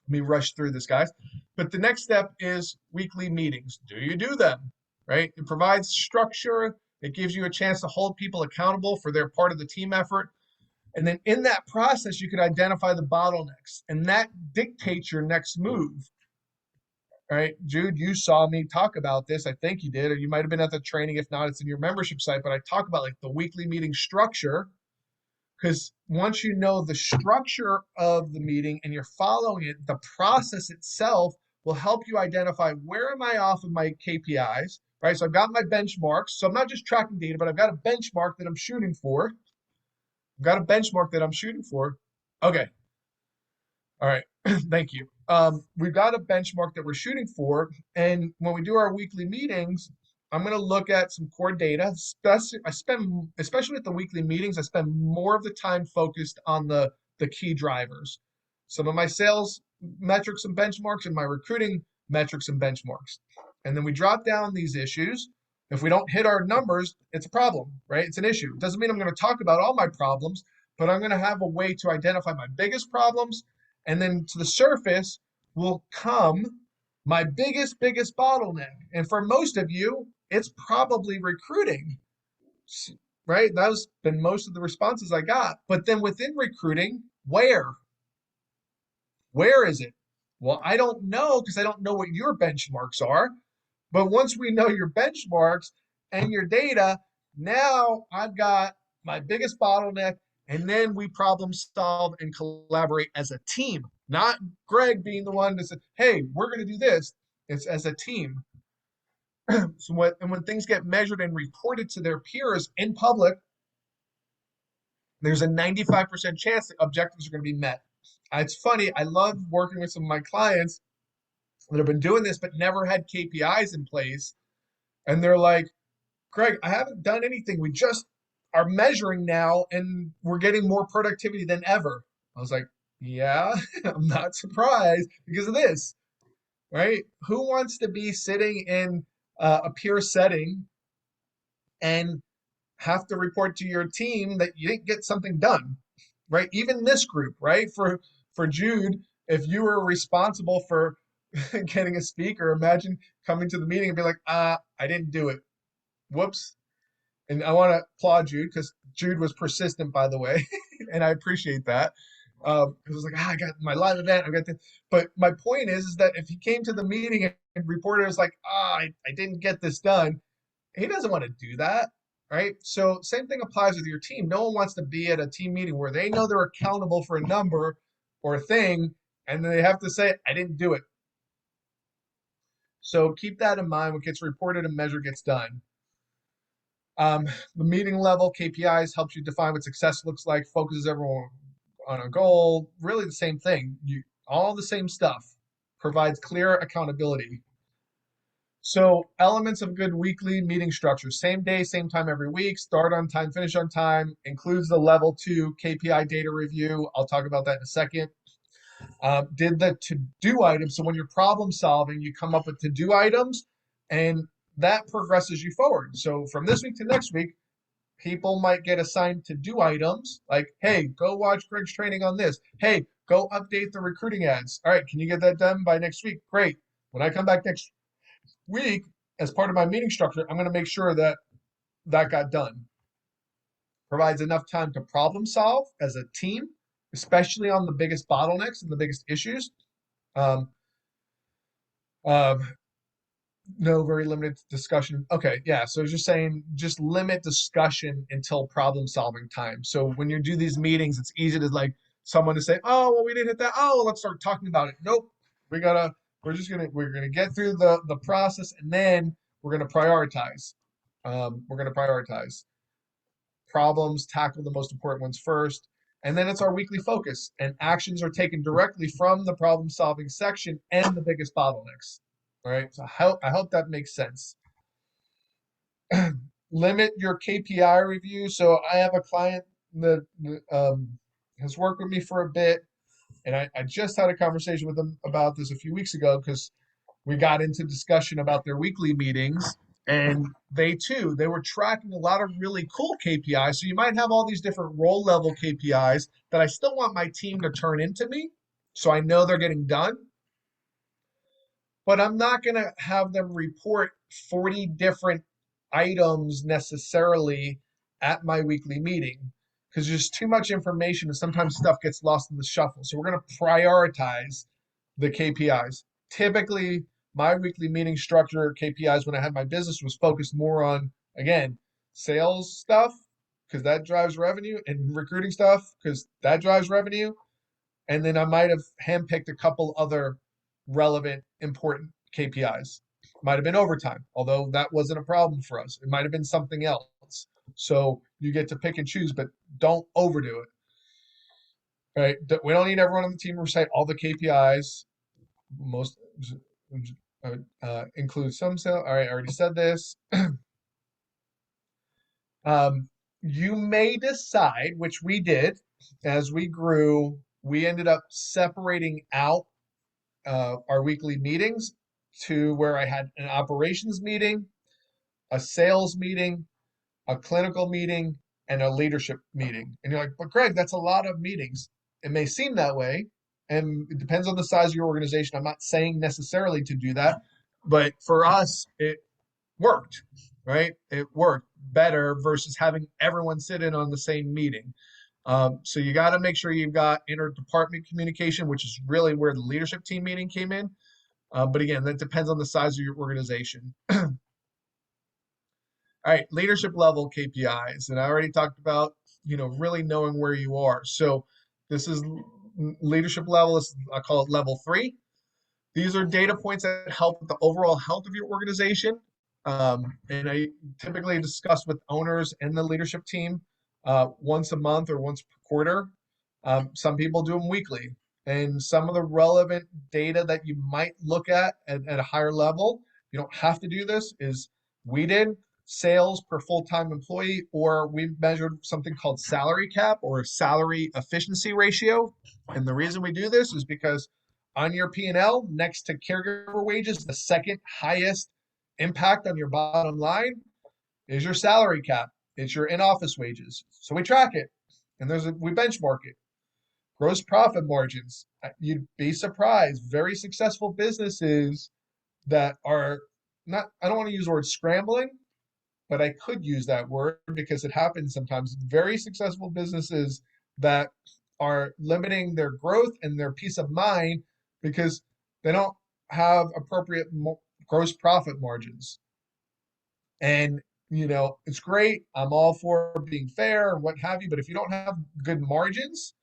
me rush through this, guys. But the next step is weekly meetings. Do you do them? Right? It provides structure. It gives you a chance to hold people accountable for their part of the team effort. And then in that process, you can identify the bottlenecks, and that dictates your next move. All right, Jude, you saw me talk about this. I think you did, or you might have been at the training. If not, it's in your membership site. But I talk about like the weekly meeting structure, because once you know the structure of the meeting and you're following it, the process itself will help you identify where am I off of my KPIs, right? So I've got my benchmarks. So I'm not just tracking data, but I've got a benchmark that I'm shooting for. Okay. All right. Thank you. We've got a benchmark that we're shooting for. And when we do our weekly meetings, I'm going to look at some core data. Especially with the weekly meetings, I spend more of the time focused on the key drivers. Some of my sales metrics and benchmarks and my recruiting metrics and benchmarks. And then we drop down these issues. If we don't hit our numbers, it's a problem, right? It's an issue. It doesn't mean I'm going to talk about all my problems, but I'm going to have a way to identify my biggest problems. And then to the surface will come my biggest bottleneck. And for most of you, it's probably recruiting, right? That's been most of the responses I got. But then within recruiting, where is it? Well, I don't know because I don't know what your benchmarks are. But once we know your benchmarks and your data, now I've got my biggest bottleneck, and then we problem solve and collaborate as a team, not Greg being the one that said, hey, we're going to do this. It's as a team. So when things get measured and reported to their peers in public, there's a 95% chance that objectives are going to be met. It's funny. I love working with some of my clients that have been doing this but never had KPIs in place. And they're like, Greg, I haven't done anything. We just are measuring now and we're getting more productivity than ever. I was like, yeah, I'm not surprised because of this, right? Who wants to be sitting in a peer setting and have to report to your team that you didn't get something done, right? Even this group, right? For Jude, if you were responsible for getting a speaker, imagine coming to the meeting and be like, I didn't do it. Whoops. And I want to applaud Jude because Jude was persistent, by the way, and I appreciate that. Because I was like, I got my live event, I got this. But my point is that if he came to the meeting and reported was like, I didn't get this done, he doesn't want to do that, right? So same thing applies with your team. No one wants to be at a team meeting where they know they're accountable for a number or a thing, and then they have to say, I didn't do it. So keep that in mind. What gets reported and measured gets done. The meeting level KPIs helps you define what success looks like, focuses everyone on a goal. Really the same thing. All the same stuff. Provides clear accountability. So elements of good weekly meeting structure. Same day, same time every week. Start on time, finish on time. Includes the level 2 KPI data review. I'll talk about that in a second. Did the to-do items. So when you're problem solving, you come up with to-do items and that progresses you forward. So from this week to next week, people might get assigned to do items like, hey, go watch Greg's training on this. Hey, go update the recruiting ads. All right, can you get that done by next week? Great. When I come back next week, as part of my meeting structure, I'm going to make sure that that got done. Provides enough time to problem solve as a team, especially on the biggest bottlenecks and the biggest issues. Um, um, no, very limited discussion. Okay, yeah. So just saying, just limit discussion until problem solving time. So when you do these meetings, it's easy to like someone to say, "Oh, well, we didn't hit that. Oh, let's start talking about it." Nope. We're gonna get through the process, and then we're gonna prioritize. We're gonna prioritize problems, tackle the most important ones first, and then it's our weekly focus. And actions are taken directly from the problem solving section and the biggest bottlenecks. All right. So I hope that makes sense. Limit your KPI review. So I have a client that has worked with me for a bit, and I just had a conversation with them about this a few weeks ago because we got into discussion about their weekly meetings, and they were tracking a lot of really cool KPIs. So you might have all these different role level KPIs that I still want my team to turn into me, so I know they're getting done. But I'm not going to have them report 40 different items necessarily at my weekly meeting because there's too much information and sometimes stuff gets lost in the shuffle. So we're going to prioritize the KPIs. Typically, my weekly meeting structure KPIs when I had my business was focused more on, again, sales stuff because that drives revenue and recruiting stuff because that drives revenue. And then I might have handpicked a couple other relevant, important KPIs. Might have been overtime, although that wasn't a problem for us. It might have been something else. So you get to pick and choose, but don't overdo it. Right? We don't need everyone on the team to recite all the KPIs. Most include some sale. All right, I already said this. You may decide, which we did as we grew, we ended up separating out our weekly meetings to where I had an operations meeting, a sales meeting, a clinical meeting, and a leadership meeting. And you're like, but Greg, that's a lot of meetings. It may seem that way, and it depends on the size of your organization. I'm not saying necessarily to do that, but for us, it worked, right? It worked better versus having everyone sit in on the same meeting. So you got to make sure you've got interdepartment communication, which is really where the leadership team meeting came in. But again, that depends on the size of your organization. All right, leadership level KPIs, and I already talked about really knowing where you are. So this is leadership level. I call it level 3. These are data points that help with the overall health of your organization. And I typically discuss with owners and the leadership team once a month or once per quarter. Some people do them weekly. And some of the relevant data that you might look at a higher level, you don't have to do this, is we did sales per full-time employee, or we measured something called salary cap or salary efficiency ratio. And the reason we do this is because on your P&L, next to caregiver wages, the second highest impact on your bottom line is your salary cap. It's your in-office wages. So we track it, and we benchmark it. Gross profit margins. You'd be surprised. Very successful businesses that are not, I don't want to use the word scrambling, but I could use that word because it happens sometimes. Very successful businesses that are limiting their growth and their peace of mind because they don't have appropriate gross profit margins. And it's great. I'm all for being fair and what have you, but if you don't have good margins,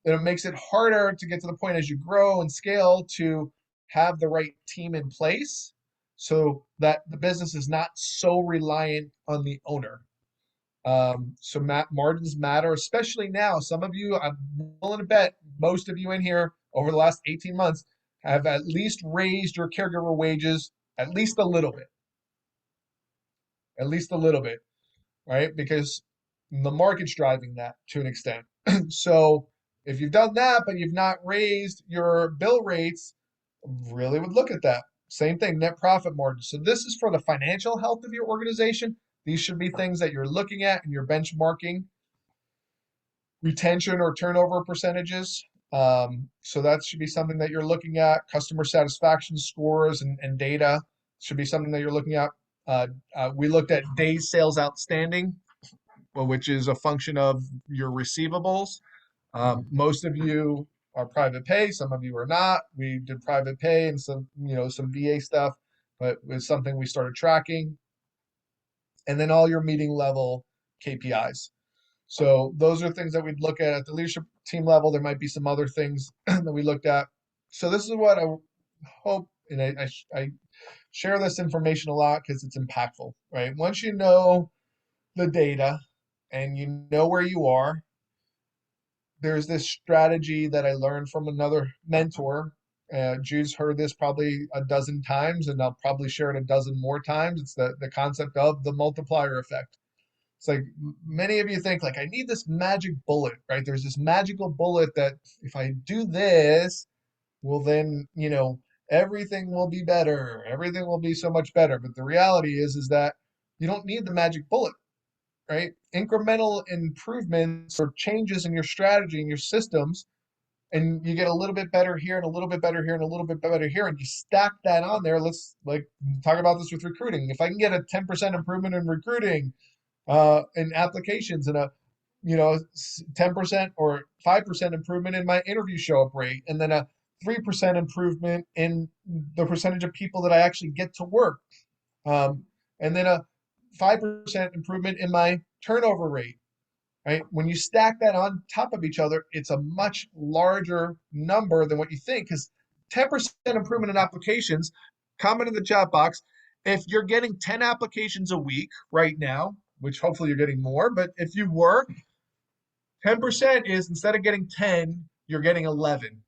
then it makes it harder to get to the point as you grow and scale to have the right team in place so that the business is not so reliant on the owner. So margins matter, especially now. Some of you, I'm willing to bet most of you in here over the last 18 months have at least raised your caregiver wages at least a little bit. At least a little bit, right? Because the market's driving that to an extent. So if you've done that, but you've not raised your bill rates, really would look at that. Same thing, net profit margin. So this is for the financial health of your organization, These should be things that you're looking at and you're benchmarking. Retention or turnover percentages. So that should be something that you're looking at. Customer satisfaction scores and data should be something that you're looking at. We looked at days sales outstanding, well, which is a function of your receivables. Most of you are private pay, some of you are not. We did private pay and some VA stuff, but it's something we started tracking. And then all your meeting level KPIs. So those are things that we'd look at the leadership team level. There might be some other things that we looked at. So this is what I hope, and I share this information a lot because it's impactful, right? Once you know the data and you know where you are, there's this strategy that I learned from another mentor. Jude's heard this probably a dozen times, and I'll probably share it a dozen more times. It's the concept of the multiplier effect. It's like many of you think like I need this magic bullet, right? There's this magical bullet that if I do this, well then, everything will be better. Everything will be so much better. But the reality is that you don't need the magic bullet, right? Incremental improvements or changes in your strategy and your systems, and you get a little bit better here and a little bit better here and a little bit better here, and you stack that on there. Let's like talk about this with recruiting. If I can get a 10% improvement in recruiting, in applications and a 10% or 5% improvement in my interview show up rate, and then a 3% improvement in the percentage of people that I actually get to work, and then a 5% improvement in my turnover rate, right? When you stack that on top of each other, it's a much larger number than what you think, because 10% improvement in applications, comment in the chat box. If you're getting 10 applications a week right now, which hopefully you're getting more, but if you were, 10% is instead of getting 10, you're getting 11.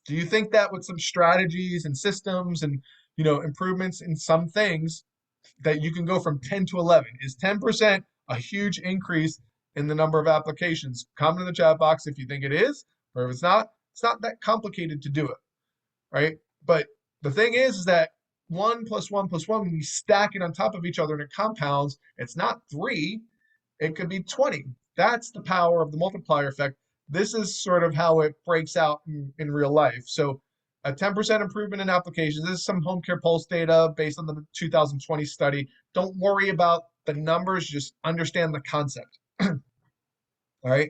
Do you think that with some strategies and systems and improvements in some things that you can go from 10 to 11? Is 10% a huge increase in the number of applications? Comment in the chat box if you think it is, or if it's not. It's not that complicated to do it, right? But the thing is that 1 + 1 + 1, when you stack it on top of each other and it compounds, it's not 3, it could be 20. That's the power of the multiplier effect. This is sort of how it breaks out in real life. So a 10% improvement in applications. This is some home care pulse data based on the 2020 study. Don't worry about the numbers, just understand the concept. All right.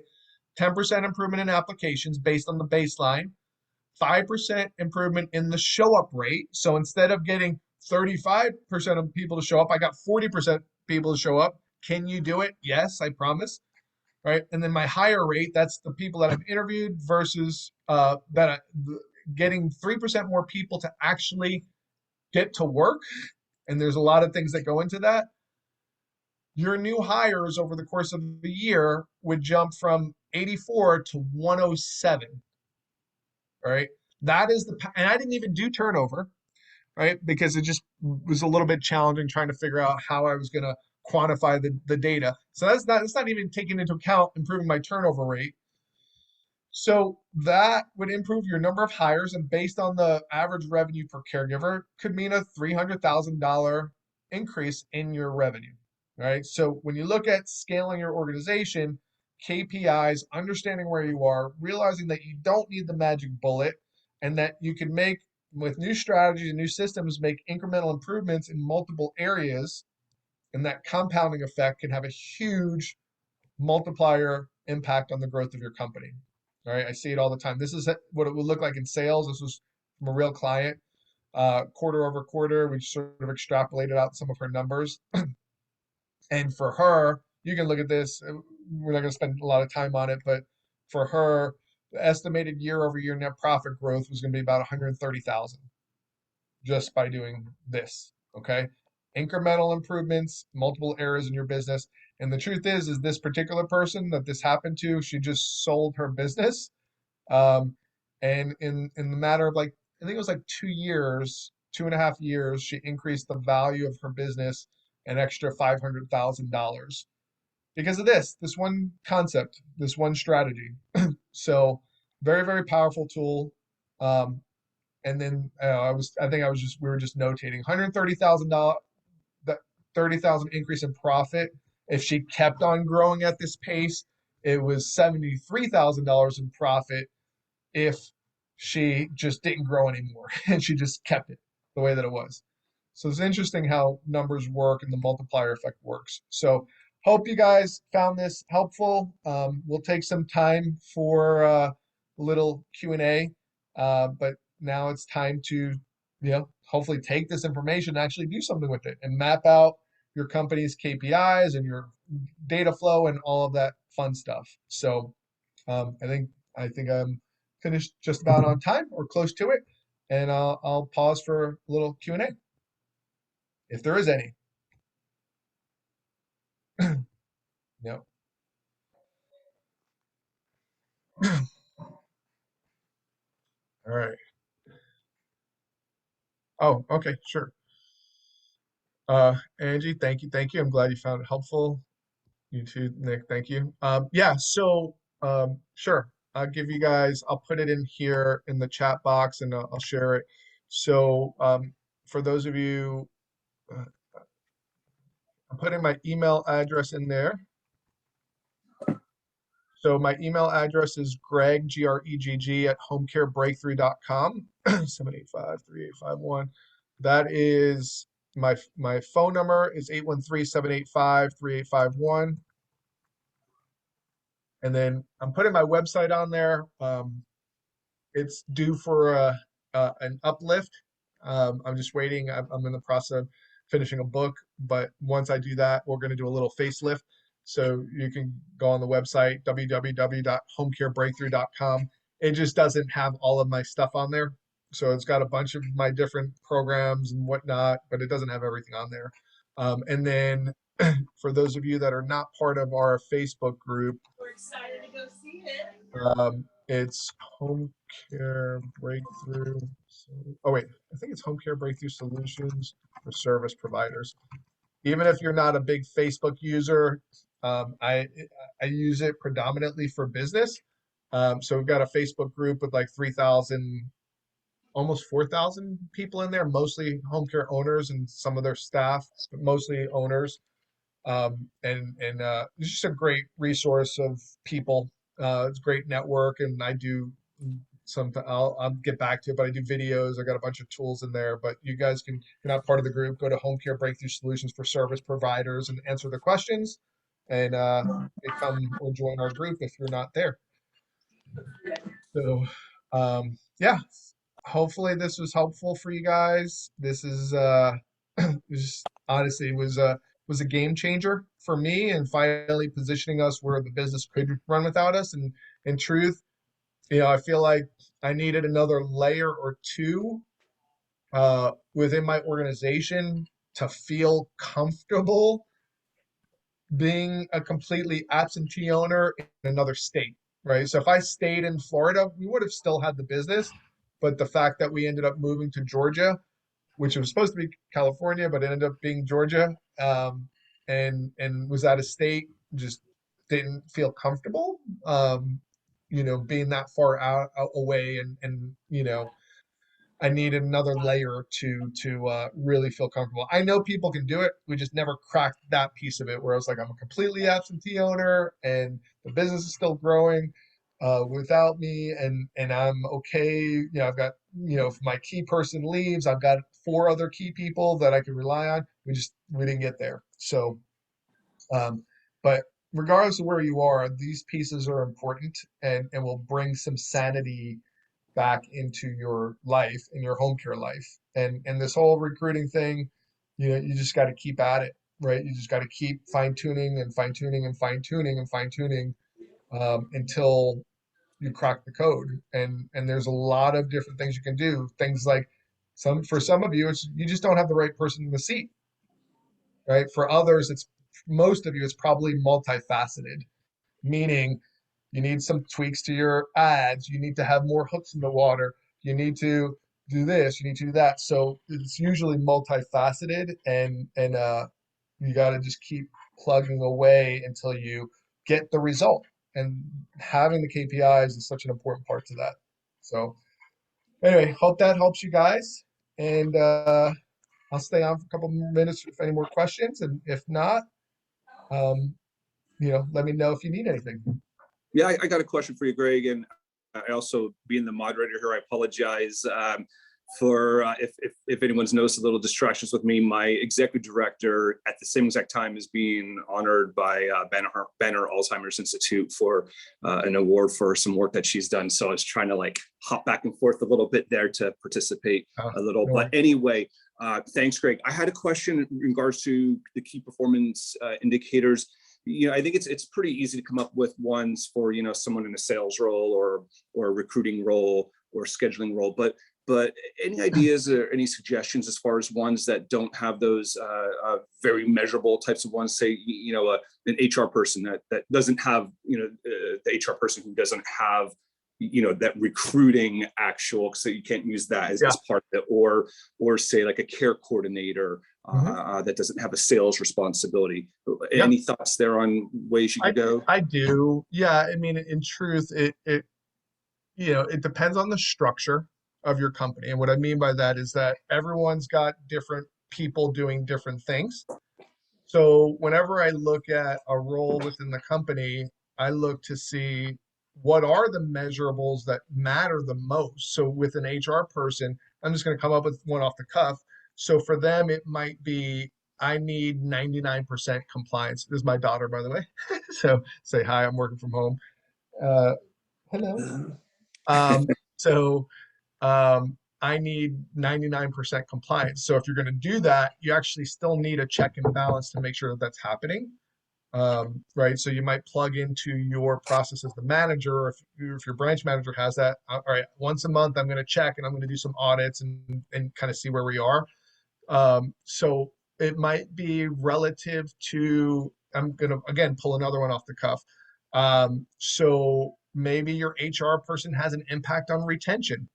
10% improvement in applications based on the baseline. 5% improvement in the show up rate. So instead of getting 35% of people to show up, I got 40% people to show up. Can you do it? Yes, I promise. Right. And then my higher rate, that's the people that I've interviewed versus getting 3% more people to actually get to work. And there's a lot of things that go into that. Your new hires over the course of the year would jump from 84 to 107. All right. That is and I didn't even do turnover, right? Because it just was a little bit challenging trying to figure out how I was going to quantify the data. So that's not even taking into account improving my turnover rate. So that would improve your number of hires, and based on the average revenue per caregiver, could mean a $300,000 increase in your revenue, right? So when you look at scaling your organization, KPIs, understanding where you are, realizing that you don't need the magic bullet, and that you can make, with new strategies and new systems, make incremental improvements in multiple areas, and that compounding effect can have a huge multiplier impact on the growth of your company. All right, I see it all the time. This is what it would look like in sales. This was from a real client. Quarter over quarter, we sort of extrapolated out some of her numbers. And for her, you can look at this. We're not going to spend a lot of time on it, but for her, the estimated year-over-year net profit growth was going to be about 130,000 just by doing this. Okay, incremental improvements, multiple areas in your business. And the truth is this particular person that this happened to, she just sold her business. And in the matter of I think it was 2 years, 2.5 years, she increased the value of her business an extra $500,000 because of this one concept, this one strategy. So very, very powerful tool. And then we were just notating $130,000. 30,000 increase in profit. If she kept on growing at this pace, it was $73,000 in profit if she just didn't grow anymore and she just kept it the way that it was. So it's interesting how numbers work and the multiplier effect works. So hope you guys found this helpful. We'll take some time for a little Q&A, but now it's time to, hopefully take this information and actually do something with it and map out your company's KPIs and your data flow and all of that fun stuff. So I think I'm finished just about on time or close to it, and I'll pause for a little Q&A if there is any. No. All right. Oh, okay, sure. Angie, thank you, thank you. I'm glad you found it helpful. You too, Nick, thank you. Yeah, so sure. I'll put it in here in the chat box and I'll share it. So for those of you, uh, I'm putting my email address in there. So my email address is Greg, Gregg, at homecarebreakthrough.com, 785-3851. That is my phone number is 813-785-3851. And then I'm putting my website on there. It's due for an uplift. I'm just waiting. I'm in the process of finishing a book, but once I do that, we're going to do a little facelift. So you can go on the website, www.homecarebreakthrough.com. It just doesn't have all of my stuff on there. So it's got a bunch of my different programs and whatnot, but it doesn't have everything on there. And then for those of you that are not part of our Facebook group, We're excited to go see it. it's Home Care Breakthrough. Oh wait, I think it's Home Care Breakthrough Solutions for Service Providers. Even if you're not a big Facebook user, I use it predominantly for business. So we've got a Facebook group with like 3,000, almost 4,000 people in there, mostly home care owners and some of their staff, but mostly owners. It's just a great resource of people. It's a great network, and I do some. I'll get back to it, but I do videos. I got a bunch of tools in there. But you guys can, if you're not part of the group, go to Home Care Breakthrough Solutions for Service Providers and answer the questions, and come or join our group if you're not there. So, yeah, hopefully this was helpful for you guys. This is honestly was a game changer for me and finally positioning us where the business could run without us. And in truth, I feel like I needed another layer or two within my organization to feel comfortable being a completely absentee owner in another state, right? So if I stayed in Florida, we would have still had the business, but the fact that we ended up moving to Georgia, which was supposed to be California, but it ended up being Georgia, and was out of state, just didn't feel comfortable, being that far out away, and I needed another layer to really feel comfortable. I know people can do it. We just never cracked that piece of it where I was like, I'm a completely absentee owner and the business is still growing without me, and I'm okay. I've got, if my key person leaves, I've got 4 other key people that I can rely on. We didn't get there. So, but regardless of where you are, these pieces are important and will bring some sanity back into your life and your home care life. And this whole recruiting thing, you just got to keep at it, right? You just got to keep fine tuning and fine tuning and fine tuning and fine tuning until you crack the code. And there's a lot of different things you can do. Things like for some of you, it's you just don't have the right person in the seat, right? For others, most of you, it's probably multifaceted, meaning you need some tweaks to your ads. You need to have more hooks in the water. You need to do this. You need to do that. So it's usually multifaceted, and you got to just keep plugging away until you get the result. And having the KPIs is such an important part to that. So anyway, hope that helps you guys. And I'll stay on for a couple more minutes if any more questions, and if not, um, let me know if you need anything. Yeah, I got a question for you, Greg, and I also, being the moderator here, I apologize for if anyone's noticed a little distractions with me. My executive director at the same exact time is being honored by Banner Alzheimer's Institute for an award for some work that she's done. So I was trying to like hop back and forth a little bit there to participate a little. No But worries. anyway, thanks, Greg. I had a question in regards to the key performance indicators. I think it's pretty easy to come up with ones for someone in a sales role or a recruiting role or scheduling role, but any ideas or any suggestions as far as ones that don't have those very measurable types of ones? Say an HR person that doesn't have the HR person who doesn't have that recruiting actual, so you can't use that as part of it, or say like a care coordinator that doesn't have a sales responsibility. Any thoughts there on ways you could go? I do. Yeah. I mean, in truth, it depends on the structure of your company. And what I mean by that is that everyone's got different people doing different things. So whenever I look at a role within the company, I look to see what are the measurables that matter the most. So with an HR person, I'm just going to come up with one off the cuff. So for them, it might be, I need 99% compliance. This is my daughter, by the way. So say hi, I'm working from home. Uh, hello. So I need 99% compliance. So if you're going to do that, you actually still need a check and balance to make sure that that's happening. Right. So you might plug into your process as the manager, or if your branch manager has that. All right, once a month, I'm going to check and I'm going to do some audits and kind of see where we are. So it might be relative to, I'm going to, again, pull another one off the cuff. So maybe your HR person has an impact on retention,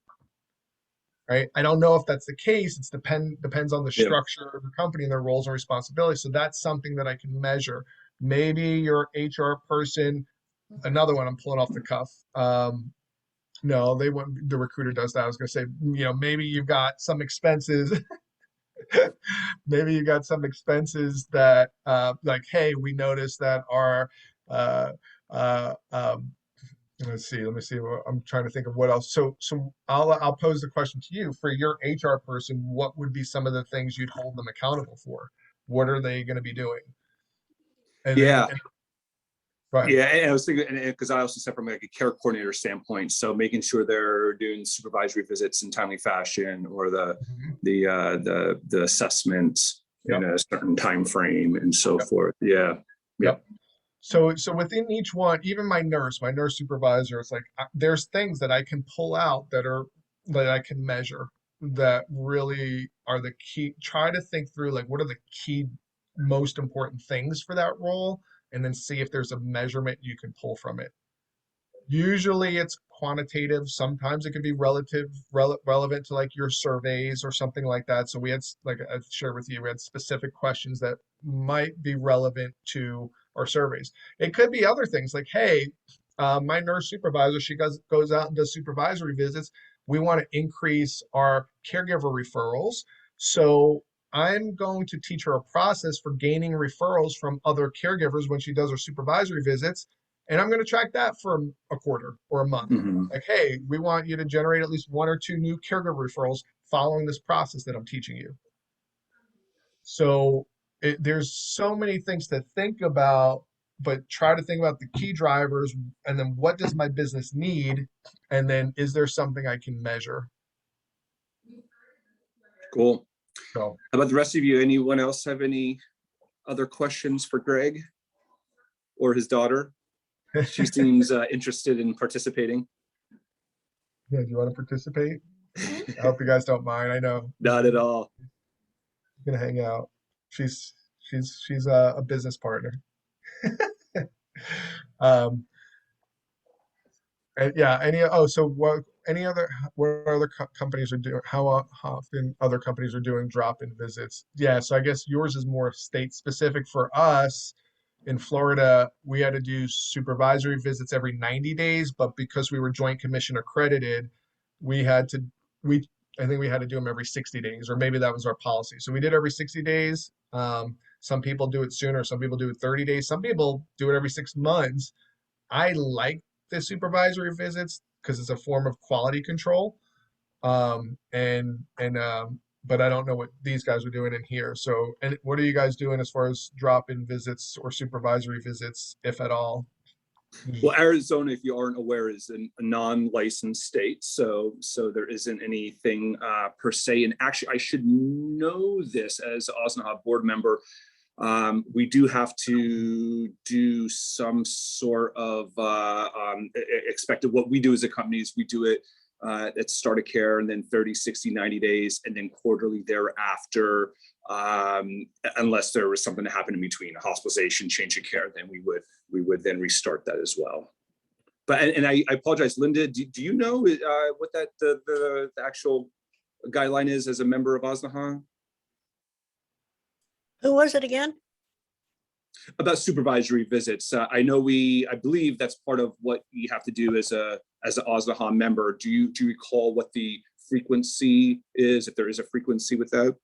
right? I don't know if that's the case. Depends on the structure of the company and their roles and responsibilities. So that's something that I can measure. Maybe your HR person, another one I'm pulling off the cuff. No, they wouldn't. The recruiter does that. I was going to say, maybe you've got some expenses. Maybe you got some expenses that, like, hey, we noticed that our uh, let's see. Let me see. I'm trying to think of what else. So I'll pose the question to you. For your HR person, what would be some of the things you'd hold them accountable for? What are they going to be doing? And Yeah. Go ahead. Yeah, and I was thinking, because I also said from like a care coordinator standpoint, so making sure they're doing supervisory visits in timely fashion, or the assessment in a certain time frame and so forth. Yeah. Yep. So within each one, even my nurse supervisor, it's like there's things that I can pull out that I can measure that really are the key. Try to think through like what are the key most important things for that role, and then see if there's a measurement you can pull from it. Usually it's quantitative. Sometimes it can be relevant to like your surveys or something like that. So we had, like I shared with you, we had specific questions that might be relevant to our surveys. It could be other things like, hey, my nurse supervisor, she goes out and does supervisory visits. We want to increase our caregiver referrals. So I'm going to teach her a process for gaining referrals from other caregivers when she does her supervisory visits. And I'm going to track that for a quarter or a month. Like, hey, we want you to generate at least 1 or 2 new caregiver referrals following this process that I'm teaching you. So there's so many things to think about, but try to think about the key drivers, and then what does my business need? And then is there something I can measure? Cool. So, How about the rest of you? Anyone else have any other questions for Greg or his daughter? She seems interested in participating. Yeah, do you want to participate? I hope you guys don't mind. I know. Not at all. Gonna hang out. She's a business partner. Um, and yeah. So what other companies are doing? How often other companies are doing drop-in visits? Yeah. So I guess yours is more state specific. For us in Florida, we had to do supervisory visits every 90 days, but because we were Joint Commission accredited, we had to we I think we had to do them every 60 days, or maybe that was our policy. So we did every 60 days. Some people do it sooner, some people do it 30 days, some people do it every 6 months. I like the supervisory visits because it's a form of quality control. But I don't know what these guys are doing in here. So, and what are you guys doing as far as drop-in visits or supervisory visits, if at all? Well, Arizona, if you aren't aware, is a non-licensed state, so there isn't anything per se. And actually, I should know this as OSNHA board member. We do have to do some sort of expected. What we do as a company is we do it at start of care, and then 30, 60, 90 days, and then quarterly thereafter. Unless there was something that happened in between, a hospitalization, change of care, then we would then restart that as well. But and I apologize, Linda, do you know what that the actual guideline is as a member of OSNHA? Who was it again? About supervisory visits. I believe that's part of what you have to do as an OSNHA member. Do you recall what the frequency is, if there is a frequency with that?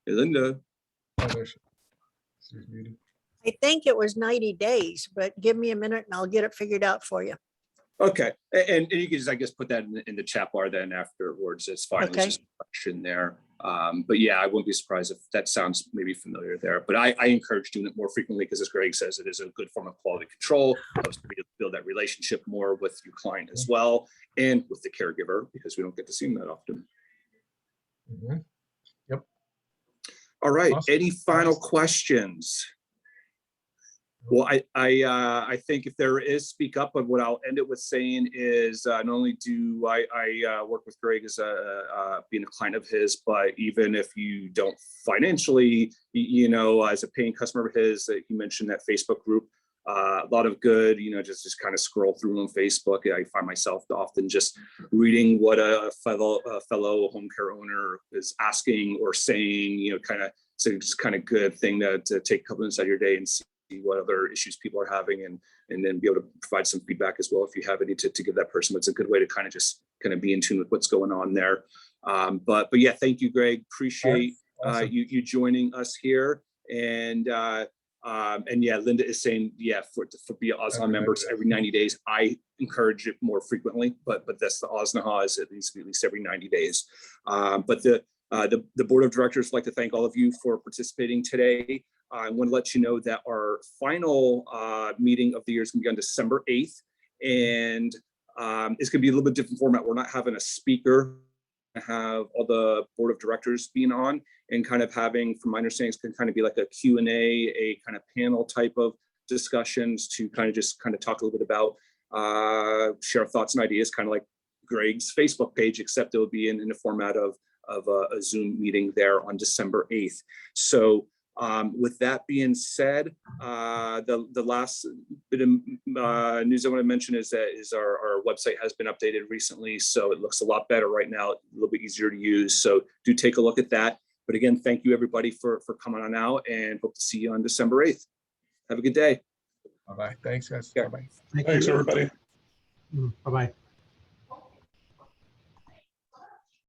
Hey, Linda. Oh, there she's muted. I think it was 90 days, but give me a minute and I'll get it figured out for you. Okay, and you can just, I guess, put that in the chat bar then afterwards. It's fine. Okay. It's just a question there. But yeah, I wouldn't be surprised if that sounds maybe familiar there. But I encourage doing it more frequently because, as Greg says, it is a good form of quality control. Helps to build that relationship more with your client as well, and with the caregiver, because we don't get to see them that often. Mhm. All right. Awesome. Any final questions? Well, I think if there is, speak up. But what I'll end it with saying is, not only do I work with Greg as being a client of his, but even if you don't financially, as a paying customer of his, that he mentioned that Facebook group, a lot of good, just kind of scroll through on Facebook. I find myself often just reading what a fellow home care owner is asking or saying, so it's kind of good thing to take a couple minutes out of your day and see what other issues people are having, and then be able to provide some feedback as well if you have any to give that person. But it's a good way to kind of be in tune with what's going on there. But yeah, thank you, Greg. Appreciate Awesome. you joining us here. And yeah, Linda is saying, for be OSNHA members every 90 days. I encourage it more frequently, but that's the OSNHA is at least every 90 days. But the board of directors would like to thank all of you for participating today. I want to let you know that our final meeting of the year is going to be on December 8th, and it's going to be a little bit different format. We're not having a speaker, have all the board of directors being on, and kind of having, from my understanding, it's going to kind of be like a Q&A, a kind of panel type of discussions to kind of talk a little bit about, share thoughts and ideas, kind of like Greg's Facebook page, except it will be in the format of a Zoom meeting there on December 8th. So with that being said, the last bit of news I want to mention is our website has been updated recently, so it looks a lot better right now, a little bit easier to use. So do take a look at that. But again, thank you everybody for coming on out, and hope to see you on December 8th. Have a good day. Bye-bye. Thanks, guys. Yeah. Bye-bye. Thanks, everybody. Bye-bye.